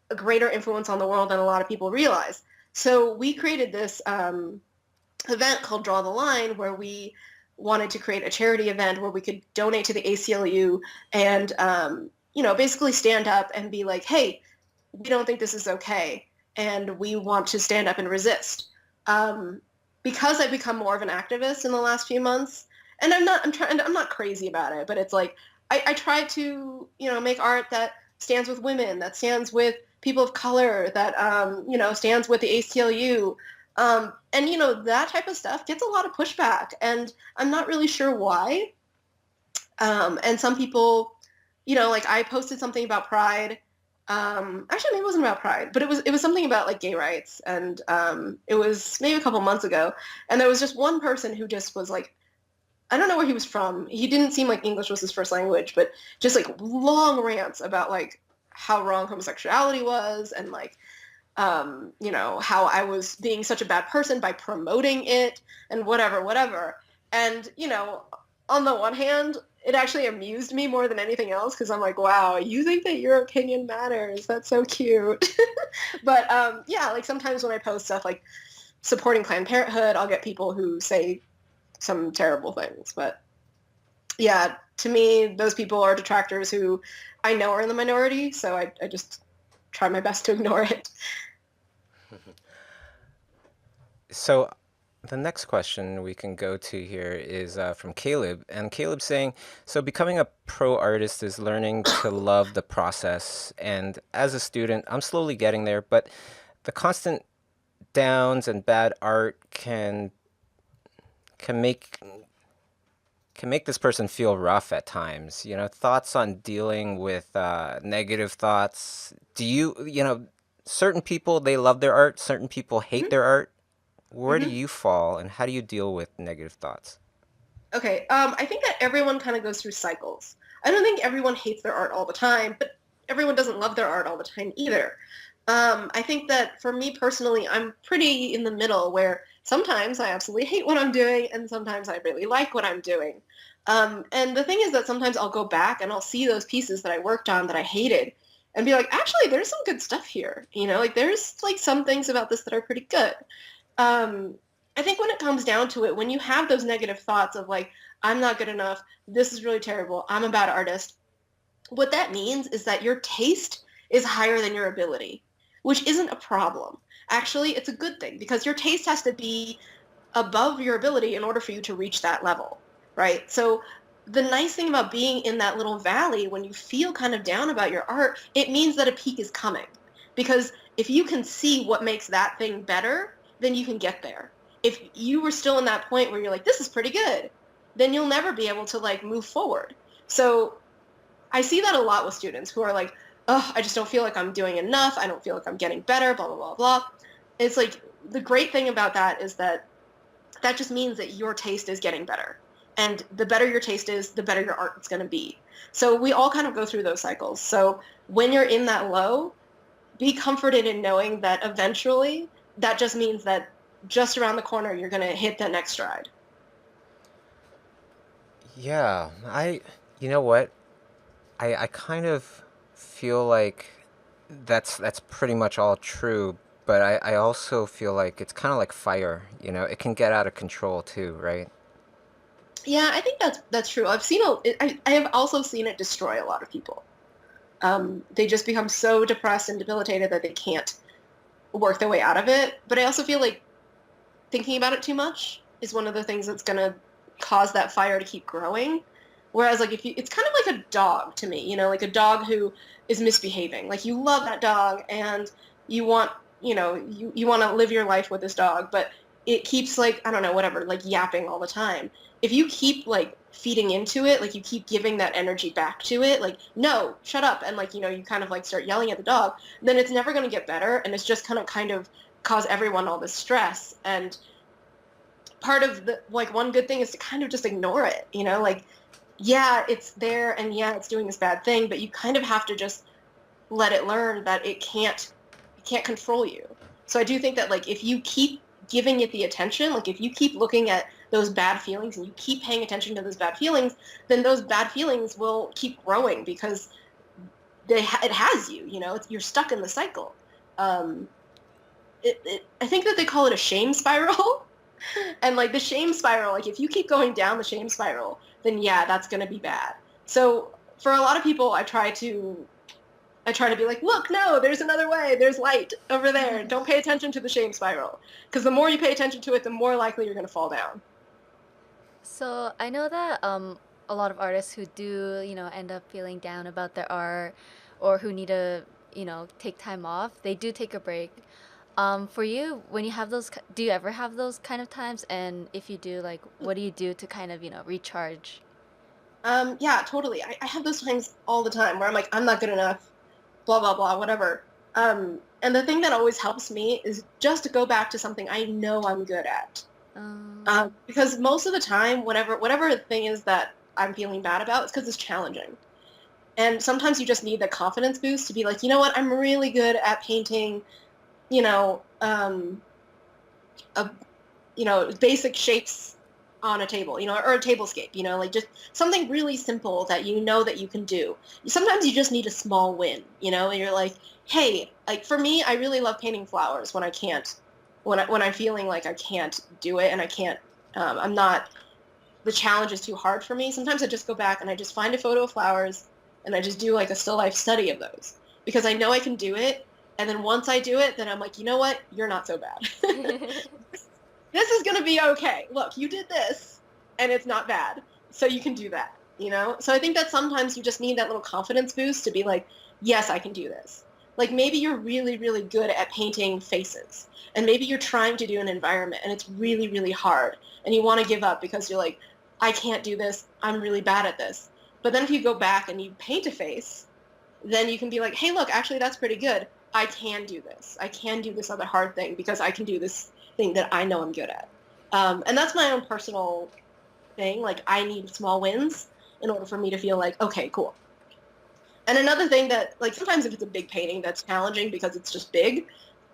[SPEAKER 2] a greater influence on the world than a lot of people realize. So we created this event called Draw the Line, where we wanted to create a charity event where we could donate to the ACLU and, basically stand up and be like, hey, we don't think this is okay, and we want to stand up and resist. Because I've become more of an activist in the last few months, and I'm not crazy about it, but it's like, I try to, make art that stands with women, that stands with people of color, that, stands with the ACLU. And, that type of stuff gets a lot of pushback, and I'm not really sure why. And some people, like I posted something about Pride. Actually, maybe it wasn't about Pride, but it was something about like gay rights. And it was maybe a couple months ago. And there was just one person who just was like, I don't know where he was from. He didn't seem like English was his first language, but just like long rants about like how wrong homosexuality was, and like, how I was being such a bad person by promoting it and whatever. And, on the one hand, it actually amused me more than anything else, because I'm like, wow, you think that your opinion matters? That's so cute. But yeah, like sometimes when I post stuff like supporting Planned Parenthood, I'll get people who say some terrible things. But yeah, to me, those people are detractors who I know are in the minority, so I just try my best to ignore it.
[SPEAKER 4] So the next question we can go to here is from Caleb. And Caleb's saying, so becoming a pro artist is learning to love the process. And as a student, I'm slowly getting there, but the constant downs and bad art can make this person feel rough at times. Thoughts on dealing with negative thoughts. Do certain people, they love their art, certain people hate their art. Where do you fall, and how do you deal with negative thoughts?
[SPEAKER 2] Okay, I think that everyone kind of goes through cycles. I don't think everyone hates their art all the time, but everyone doesn't love their art all the time either. I think that for me personally, I'm pretty in the middle, where sometimes I absolutely hate what I'm doing, and sometimes I really like what I'm doing. And the thing is that sometimes I'll go back and I'll see those pieces that I worked on that I hated and be like, actually, there's some good stuff here. Like there's like some things about this that are pretty good. I think when it comes down to it, when you have those negative thoughts of like, I'm not good enough, this is really terrible, I'm a bad artist, what that means is that your taste is higher than your ability, which isn't a problem. Actually, it's a good thing because your taste has to be above your ability in order for you to reach that level, right? So the nice thing about being in that little valley when you feel kind of down about your art, it means that a peak is coming. Because if you can see what makes that thing better, then you can get there. If you were still in that point where you're like, this is pretty good, then you'll never be able to like move forward. So I see that a lot with students who are like, oh, I just don't feel like I'm doing enough. I don't feel like I'm getting better, blah, blah, blah, blah. It's like the great thing about that is that that just means that your taste is getting better. And the better your taste is, the better your art is going to be. So we all kind of go through those cycles. So when you're in that low, be comforted in knowing that eventually that just means that just around the corner, you're going to hit that next stride.
[SPEAKER 4] Yeah, you know what? I kind of feel like that's pretty much all true, but I also feel like it's kind of like fire, you know, it can get out of control too, right?
[SPEAKER 2] Yeah, I think that's true. I have also seen it destroy a lot of people. They just become so depressed and debilitated that they can't work their way out of it. But I also feel like thinking about it too much is one of the things that's going to cause that fire to keep growing. Whereas like it's kind of like a dog to me, like a dog who is misbehaving. Like you love that dog and you want, you want to live your life with this dog, but it keeps like, I don't know, whatever, like yapping all the time. If you keep like feeding into it, like you keep giving that energy back to it, like, no, shut up. And like, you kind of like start yelling at the dog, then it's never going to get better. And it's just kind of cause everyone all this stress. And part of the, like one good thing is to kind of just ignore it, like, yeah, it's there and yeah, it's doing this bad thing, but you kind of have to just let it learn that it can't control you. So I do think that like if you keep giving it the attention, like if you keep looking at those bad feelings and you keep paying attention to those bad feelings, then those bad feelings will keep growing because it has you, you're stuck in the cycle. Um, I think that they call it a shame spiral. And like the shame spiral, like if you keep going down the shame spiral, then yeah, that's going to be bad. So for a lot of people, I try to be like, look, no, there's another way. There's light over there. Don't pay attention to the shame spiral. Because the more you pay attention to it, the more likely you're going to fall down.
[SPEAKER 3] So I know that a lot of artists who do, end up feeling down about their art or who need to, take time off, they do take a break. For you, when you have those, do you ever have those kind of times? And if you do, like, what do you do to kind of, recharge?
[SPEAKER 2] Yeah, totally. I have those times all the time where I'm like, I'm not good enough, blah, blah, blah, whatever. And the thing that always helps me is just to go back to something I know I'm good at. Because most of the time, whatever the thing is that I'm feeling bad about, it's because it's challenging. And sometimes you just need the confidence boost to be like, you know what, I'm really good at painting, you know, a, basic shapes on a table, or a tablescape, like just something really simple that you know that you can do. Sometimes you just need a small win, and you're like, hey, like for me, I really love painting flowers when I can't, when I'm feeling like I can't do it and I can't, I'm not, the challenge is too hard for me. Sometimes I just go back and I just find a photo of flowers and I just do like a still life study of those because I know I can do it. And then once I do it, then I'm like, you know what? You're not so bad. This is going to be okay. Look, you did this and it's not bad. So you can do that, So I think that sometimes you just need that little confidence boost to be like, yes, I can do this. Like maybe you're really, really good at painting faces and maybe you're trying to do an environment and it's really, really hard and you want to give up because you're like, I can't do this. I'm really bad at this. But then if you go back and you paint a face, then you can be like, hey, look, actually that's pretty good. I can do this. I can do this other hard thing because I can do this thing that I know I'm good at. And that's my own personal thing. Like I need small wins in order for me to feel like, okay, cool. And another thing that like sometimes if it's a big painting that's challenging because it's just big,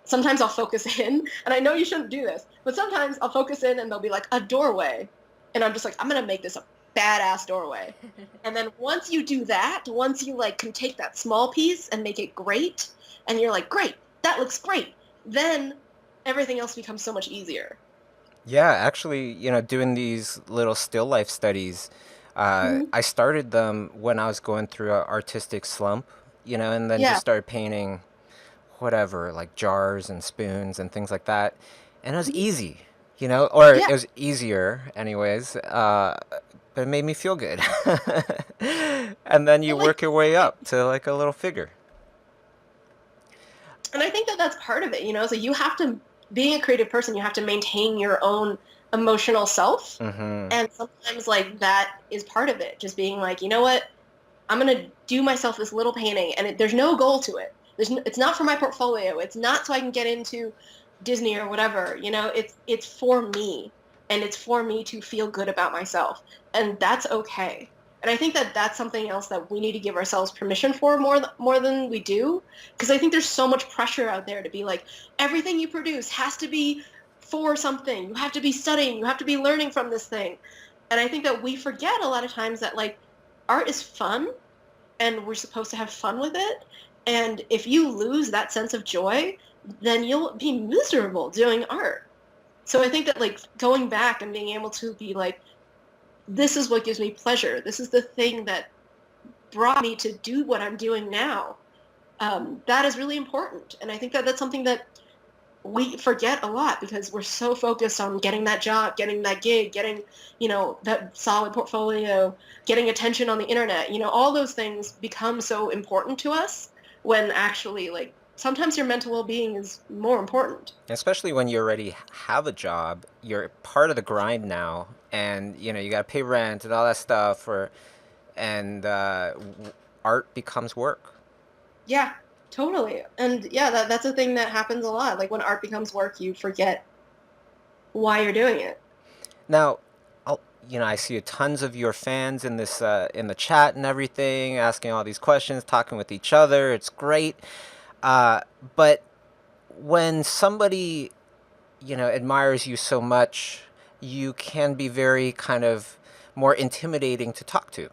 [SPEAKER 2] sometimes I'll focus in and I know you shouldn't do this, but sometimes I'll focus in and there'll be like a doorway. And I'm just like, I'm going to make this a badass doorway. And then once you do that, once you like can take that small piece and make it great, and you're like, great, that looks great, then everything else becomes so much easier.
[SPEAKER 4] Yeah, actually, doing these little still life studies,
[SPEAKER 2] Mm-hmm.
[SPEAKER 4] I started them when I was going through an artistic slump. and then
[SPEAKER 2] Yeah.
[SPEAKER 4] just started painting whatever, like jars and spoons and things like that. And it was easy, or
[SPEAKER 2] Yeah.
[SPEAKER 4] it was easier, anyways. But it made me feel good. And then you
[SPEAKER 2] Well, like,
[SPEAKER 4] work your way up to like a little figure.
[SPEAKER 2] and I think that that's part of it, so you have to, being a creative person, you have to maintain your own emotional self.
[SPEAKER 4] Mm-hmm.
[SPEAKER 2] And sometimes like that is part of it. Just being like, you know what? I'm going to do myself this little painting and there's no goal to it. It's not for my portfolio. It's not so I can get into Disney or whatever, it's for me and it's for me to feel good about myself. And that's okay. And I think that that's something else that we need to give ourselves permission for more than we do. Because I think there's so much pressure out there to be like, everything you produce has to be for something. You have to be studying. You have to be learning from this thing. And I think that we forget a lot of times that like art is fun and we're supposed to have fun with it. And if you lose that sense of joy, then you'll be miserable doing art. So I think that like going back and being able to be like, this is what gives me pleasure. This is the thing that brought me to do what I'm doing now. That is really important. And I think that that's something that we forget a lot because we're so focused on getting that job, getting that gig, getting, that solid portfolio, getting attention on the internet. All those things become so important to us when actually like sometimes your mental well-being is more important.
[SPEAKER 4] Especially when you already have a job, you're part of the grind now, and you got to pay rent and all that stuff, and art becomes work.
[SPEAKER 2] Yeah, totally. And yeah, that's a thing that happens a lot. Like when art becomes work, you forget why you're doing it.
[SPEAKER 4] Now, I see tons of your fans in this in the chat and everything, asking all these questions, talking with each other. It's great, but when somebody admires you so much, you can be very kind of more intimidating to talk to,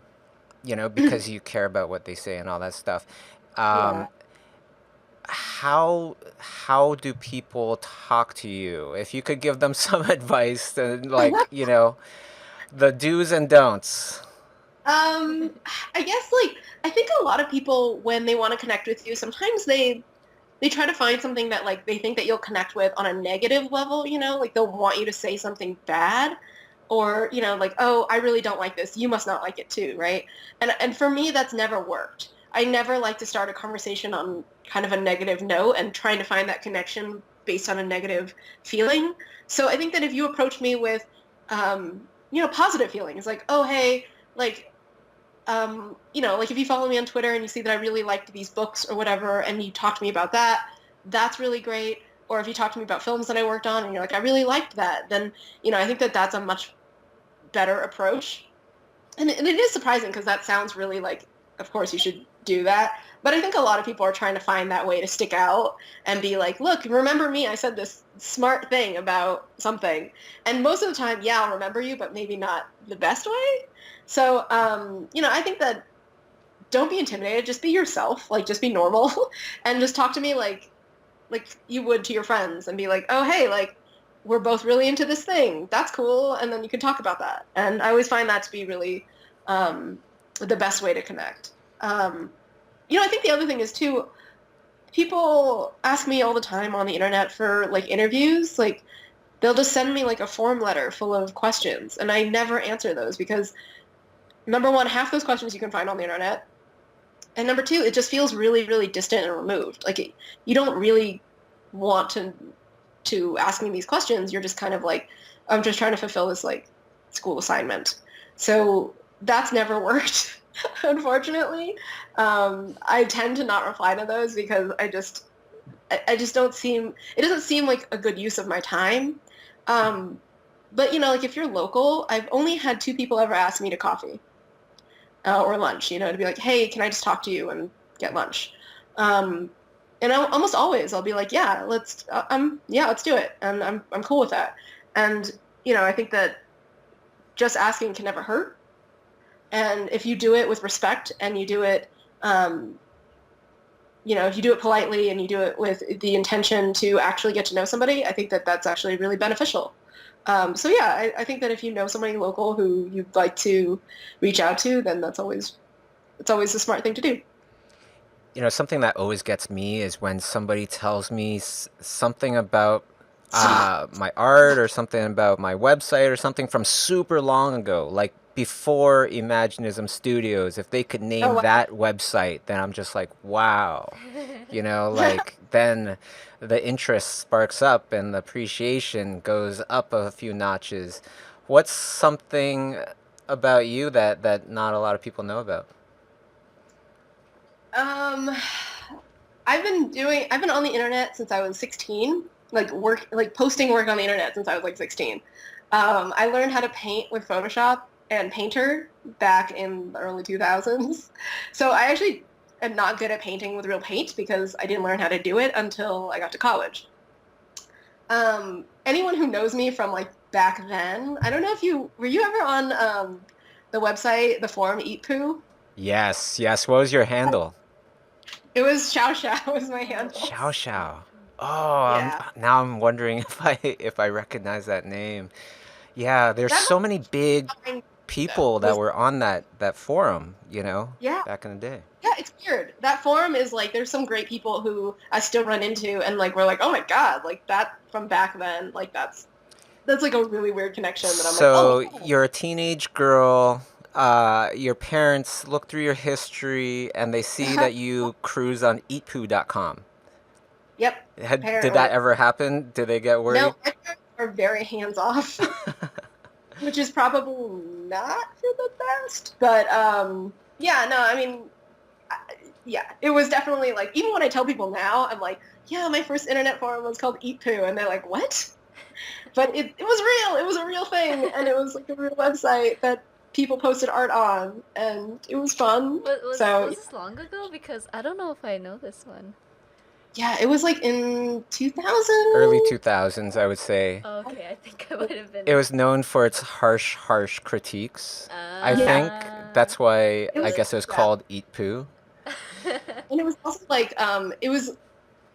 [SPEAKER 4] because you care about what they say and all that stuff.
[SPEAKER 2] Yeah.
[SPEAKER 4] Um, how do people talk to you? If you could give them some advice, and like, the do's and don'ts.
[SPEAKER 2] I guess like I think a lot of people when they want to connect with you, sometimes they try to find something that like they think that you'll connect with on a negative level, like they'll want you to say something bad or, like, oh, I really don't like this. You must not like it too, right? And for me that's never worked. I never like to start a conversation on kind of a negative note and trying to find that connection based on a negative feeling. So I think that if you approach me with positive feelings like, oh, hey, like like if you follow me on Twitter and you see that I really liked these books or whatever, and you talk to me about that, that's really great. Or if you talk to me about films that I worked on and you're like, I really liked that, then, I think that that's a much better approach. And it is surprising because that sounds really like, of course you should do that. But I think a lot of people are trying to find that way to stick out and be like, look, remember me? I said this smart thing about something. And most of the time, yeah, I'll remember you, but maybe not the best way. So, I think that don't be intimidated. Just be yourself. Like, just be normal and just talk to me like you would to your friends and be like, oh, hey, like, we're both really into this thing. That's cool. And then you can talk about that. And I always find that to be really the best way to connect. I think the other thing is, too, people ask me all the time on the internet for, like, interviews. Like, they'll just send me, like, a form letter full of questions. And I never answer those because, number one, half those questions you can find on the internet. And number two, it just feels really, really distant and removed. Like, you don't really want to ask me these questions. You're just kind of like, I'm just trying to fulfill this, like, school assignment. So that's never worked. Unfortunately, I tend to not reply to those because I just don't seem, it doesn't seem like a good use of my time. But like if you're local, I've only had 2 people ever ask me to coffee or lunch, to be like, hey, can I just talk to you and get lunch? And almost always I'll be like, yeah, let's do it, and I'm cool with that. And I think that just asking can never hurt. And if you do it with respect and you do it, if you do it politely and you do it with the intention to actually get to know somebody, I think that that's actually really beneficial. So yeah, I think that if you know somebody local who you'd like to reach out to, then it's always a smart thing to do.
[SPEAKER 4] Something that always gets me is when somebody tells me something about my art or something about my website or something from super long ago, like before Imaginism Studios. If they could
[SPEAKER 2] Oh
[SPEAKER 4] name
[SPEAKER 2] wow.
[SPEAKER 4] that website, then I'm just like, wow. Like then the interest sparks up and the appreciation goes up a few notches. What's something about you that not a lot of people know about?
[SPEAKER 2] Um, I've been on the internet since I was 16, like posting work on the internet since I was like 16. I learned how to paint with Photoshop and Painter back in the early 2000s. So I actually am not good at painting with real paint because I didn't learn how to do it until I got to college. Anyone who knows me from like back then, I don't know if you were you ever on the website, the forum Eat Poo?
[SPEAKER 4] Yes, yes. What was your handle?
[SPEAKER 2] It was Xiao Xiao was my
[SPEAKER 3] Oh,
[SPEAKER 2] handle.
[SPEAKER 4] Xiao
[SPEAKER 3] it's
[SPEAKER 4] Xiao. Oh,
[SPEAKER 2] Yeah.
[SPEAKER 4] now I'm wondering if I recognize that name. Yeah, there's
[SPEAKER 2] That
[SPEAKER 4] so many big
[SPEAKER 2] mine
[SPEAKER 4] people that
[SPEAKER 2] was
[SPEAKER 4] were on that forum,
[SPEAKER 2] yeah.
[SPEAKER 4] back in the day.
[SPEAKER 2] Yeah, it's weird. That forum is like there's some great people who I still run into and like we're like, "Oh my God, like that from back then." Like that's like a really weird connection that I'm like, "Oh
[SPEAKER 4] So
[SPEAKER 2] my God."
[SPEAKER 4] you're a teenage girl. Your parents look through your history and they see that you cruise on eatpoo.com.
[SPEAKER 2] Yep,
[SPEAKER 4] Did that
[SPEAKER 2] apparently.
[SPEAKER 4] ever happen? Did they get
[SPEAKER 2] No,
[SPEAKER 4] worried?
[SPEAKER 2] my parents are very hands off, which is probably not for the best. But yeah, no, I mean, I, yeah, it was definitely like even when I tell people now, I'm like, yeah, my first internet forum was called Eat Poo, and they're like, what? But it was real. It was a real thing, and it was like a real website that people posted art on, and it was fun. So
[SPEAKER 3] was this long ago? Because I don't know if I know this one.
[SPEAKER 2] yeah, it was like in
[SPEAKER 4] Early
[SPEAKER 2] 2000.
[SPEAKER 4] 2000s, I would say.
[SPEAKER 3] Oh, okay, I think I might have
[SPEAKER 4] It
[SPEAKER 3] been.
[SPEAKER 4] was known for its harsh critiques. I
[SPEAKER 2] Yeah,
[SPEAKER 4] think that's why
[SPEAKER 2] it
[SPEAKER 4] I
[SPEAKER 2] was.
[SPEAKER 4] guess it was
[SPEAKER 2] Yeah,
[SPEAKER 4] called Eat Poo.
[SPEAKER 2] and it was also like it was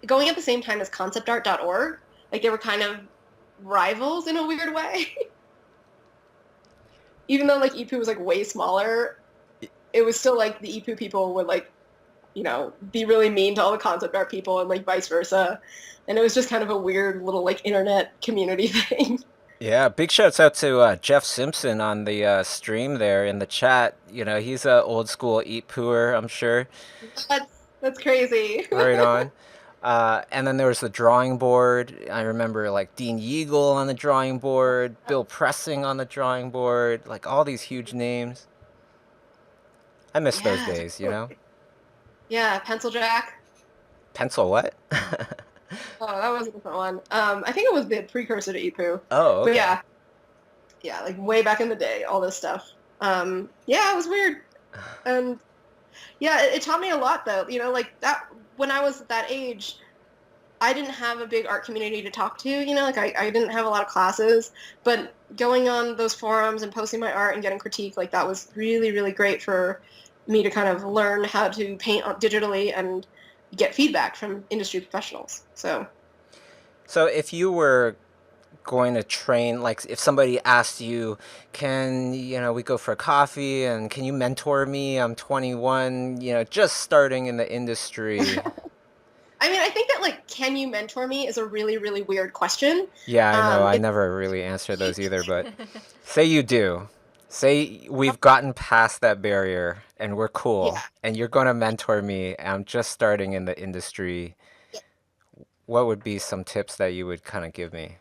[SPEAKER 2] going at the same time as conceptart.org. Like they were kind of rivals in a weird way. Even though like EPU was like way smaller, it was still like the EPU people would like, be really mean to all the concept art people and like vice versa. And it was just kind of a weird little like internet community thing.
[SPEAKER 4] Yeah, big shouts out to Jeff Simpson on the stream there in the chat. He's a old school Eat Pooer, I'm sure.
[SPEAKER 2] That's crazy.
[SPEAKER 4] Right on. And then there was the drawing board. I remember like Dean Yeagle on the drawing board, Bill Pressing on the drawing board, like all these huge names. I miss those
[SPEAKER 2] Yeah,
[SPEAKER 4] days.
[SPEAKER 2] totally. Yeah, Pencil Jack.
[SPEAKER 4] Pencil what?
[SPEAKER 2] Oh, that was a different one. I think it was the precursor to EPU.
[SPEAKER 4] Oh,
[SPEAKER 2] But
[SPEAKER 4] okay.
[SPEAKER 2] yeah, like way back in the day, all this stuff. Yeah, it was weird. And yeah, it taught me a lot though. Like that when I was that age, I didn't have a big art community to talk to, like I didn't have a lot of classes, but going on those forums and posting my art and getting critique, like that was really, really great for me to kind of learn how to paint digitally and get feedback from industry professionals.
[SPEAKER 4] So if you were going to train, like if somebody asked you, can we go for a coffee and can you mentor me? I'm 21, just starting in the industry.
[SPEAKER 2] I mean, I think that like, can you mentor me is a really, really weird question.
[SPEAKER 4] Yeah, I know. I
[SPEAKER 2] It's
[SPEAKER 4] never really answer those either, but say you do. Say we've gotten past that barrier and we're cool
[SPEAKER 2] yeah.
[SPEAKER 4] and you're going to mentor me. I'm just starting in the industry. What would be some tips that you would kind of give me?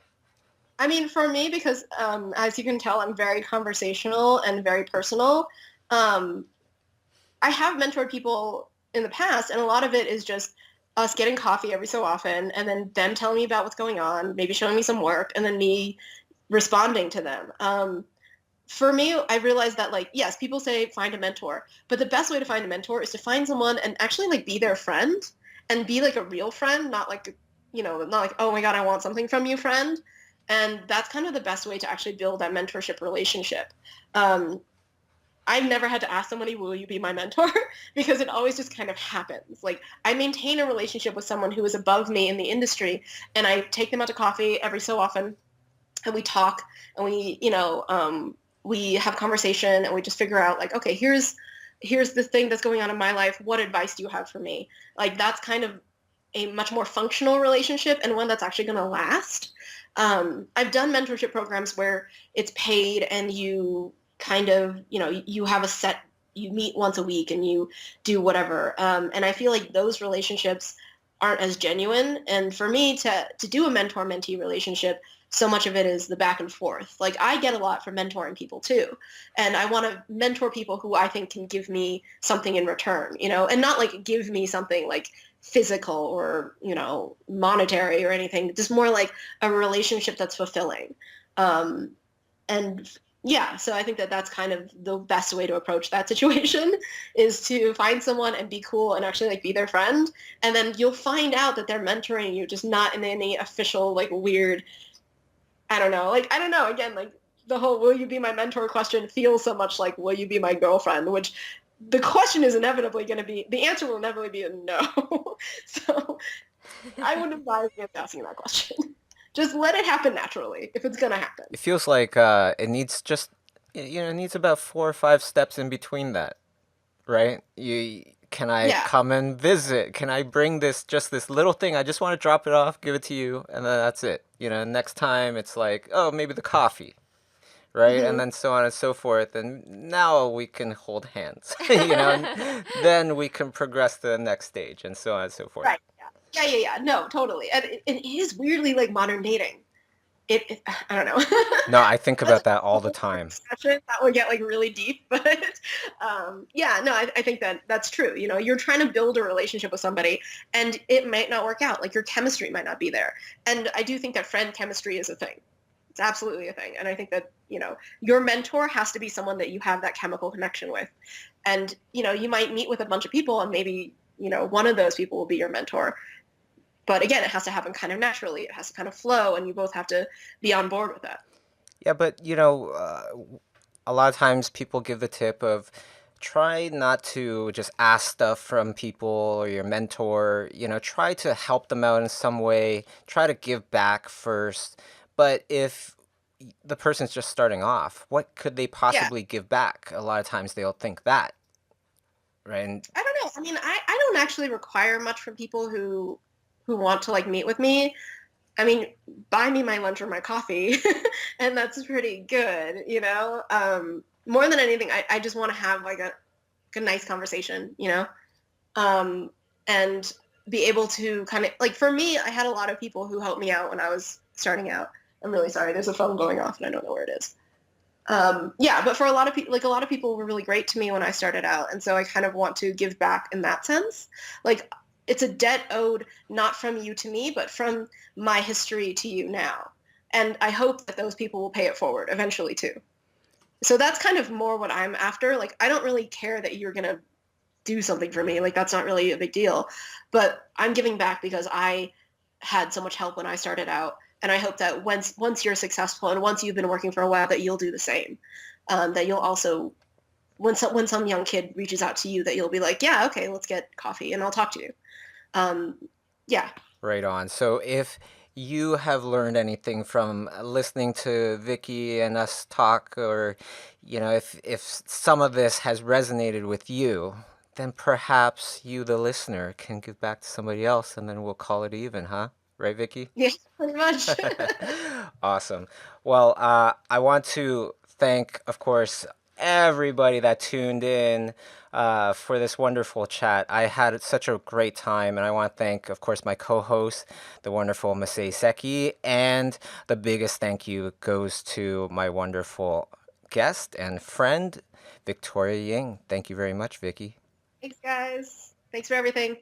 [SPEAKER 2] I mean, for me, because as you can tell, I'm very conversational and very personal. Um, I have mentored people in the past, and a lot of it is just us getting coffee every so often, and then them telling me about what's going on, maybe showing me some work, and then me responding to them. For me, I realized that like, yes, people say find a mentor, but the best way to find a mentor is to find someone and actually like be their friend and be like a real friend, not like, not like, oh my God, I want something from you, friend. And that's kind of the best way to actually build that mentorship relationship. Um, I've never had to ask somebody, will you be my mentor? Because it always just kind of happens. Like I maintain a relationship with someone who is above me in the industry and I take them out to coffee every so often and we talk and we have conversation and we just figure out like, okay, here's this thing that's going on in my life. What advice do you have for me? Like that's kind of a much more functional relationship and one that's actually going to last. I've done mentorship programs where it's paid and you kind of, you have a set, you meet once a week and you do whatever. And I feel like those relationships aren't as genuine. And for me to do a mentor-mentee relationship, so much of it is the back and forth. Like I get a lot from mentoring people too. And I want to mentor people who I think can give me something in return, and not like give me something like physical or, monetary or anything, just more like a relationship that's fulfilling. And yeah, so I think that that's kind of the best way to approach that situation is to find someone and be cool and actually like be their friend. And then you'll find out that they're mentoring you, just not in any official, like weird, I don't know. Like, I don't know. Again, like the whole will you be my mentor question feels so much like will you be my girlfriend, which the question is inevitably going to be, the answer will inevitably be a no. So I wouldn't advise against asking that question. Just let it happen naturally if it's going to happen.
[SPEAKER 4] It feels like it needs just, it needs about 4 or 5 steps in between that, right? Can I
[SPEAKER 2] Yeah.
[SPEAKER 4] come and visit? Can I bring just this little thing? I just want to drop it off, give it to you, and then that's it. Next time it's like, oh, maybe the coffee, right? And
[SPEAKER 2] Mm-hmm.
[SPEAKER 4] then so on and so forth. And now we can hold hands, and then we can progress to the next stage and so on and so forth.
[SPEAKER 2] Right. Yeah. No, totally. And it is weirdly like modern dating. I don't know.
[SPEAKER 4] No, I think
[SPEAKER 2] That's
[SPEAKER 4] about that all the time.
[SPEAKER 2] discussion that would get like really deep, but yeah, no, I think that that's true. You're trying to build a relationship with somebody and it might not work out. Like your chemistry might not be there. And I do think that friend chemistry is a thing. It's absolutely a thing. And I think that, your mentor has to be someone that you have that chemical connection with. And, you might meet with a bunch of people and maybe, one of those people will be your mentor. But again, it has to happen kind of naturally. It has to kind of flow, and you both have to be on board with that.
[SPEAKER 4] Yeah, but a lot of times people give the tip of try not to just ask stuff from people or your mentor. Try to help them out in some way. Try to give back first. But if the person's just starting off, what could they
[SPEAKER 2] Yeah.
[SPEAKER 4] possibly give back? A lot of times they'll think that, right? And
[SPEAKER 2] I don't know. I mean, I don't actually require much from people who want to like meet with me. I mean, buy me my lunch or my coffee, and that's pretty good, More than anything, I just want to have like a nice conversation, and be able to kind of like for me, I had a lot of people who helped me out when I was starting out. I'm really sorry. There's a phone going off and I don't know where it is. Yeah, but for a lot of people, like a lot of people were really great to me when I started out. And so I kind of want to give back in that sense. Like it's a debt owed not from you to me, but from my history to you now. And I hope that those people will pay it forward eventually too. So that's kind of more what I'm after. Like, I don't really care that you're going to do something for me. Like, that's not really a big deal. But I'm giving back because I had so much help when I started out. And I hope that once you're successful and once you've been working for a while, that you'll do the same. That you'll also, when some young kid reaches out to you, that you'll be like, yeah, okay, let's get coffee and I'll talk to you. Yeah.
[SPEAKER 4] right on. So if you have learned anything from listening to Vicky and us talk, or if some of this has resonated with you, then perhaps you, the listener, can give back to somebody else, and then we'll call it even, huh? Right, Vicky?
[SPEAKER 2] Yeah, pretty much.
[SPEAKER 4] Awesome. Well, I want to thank, of course, everybody that tuned in for this wonderful chat. I had such a great time, and I want to thank, of course, my co-host, the wonderful Masei Seki, and the biggest thank you goes to my wonderful guest and friend, Victoria Ying. Thank you very much, Vicky.
[SPEAKER 2] Thanks, guys. Thanks for everything.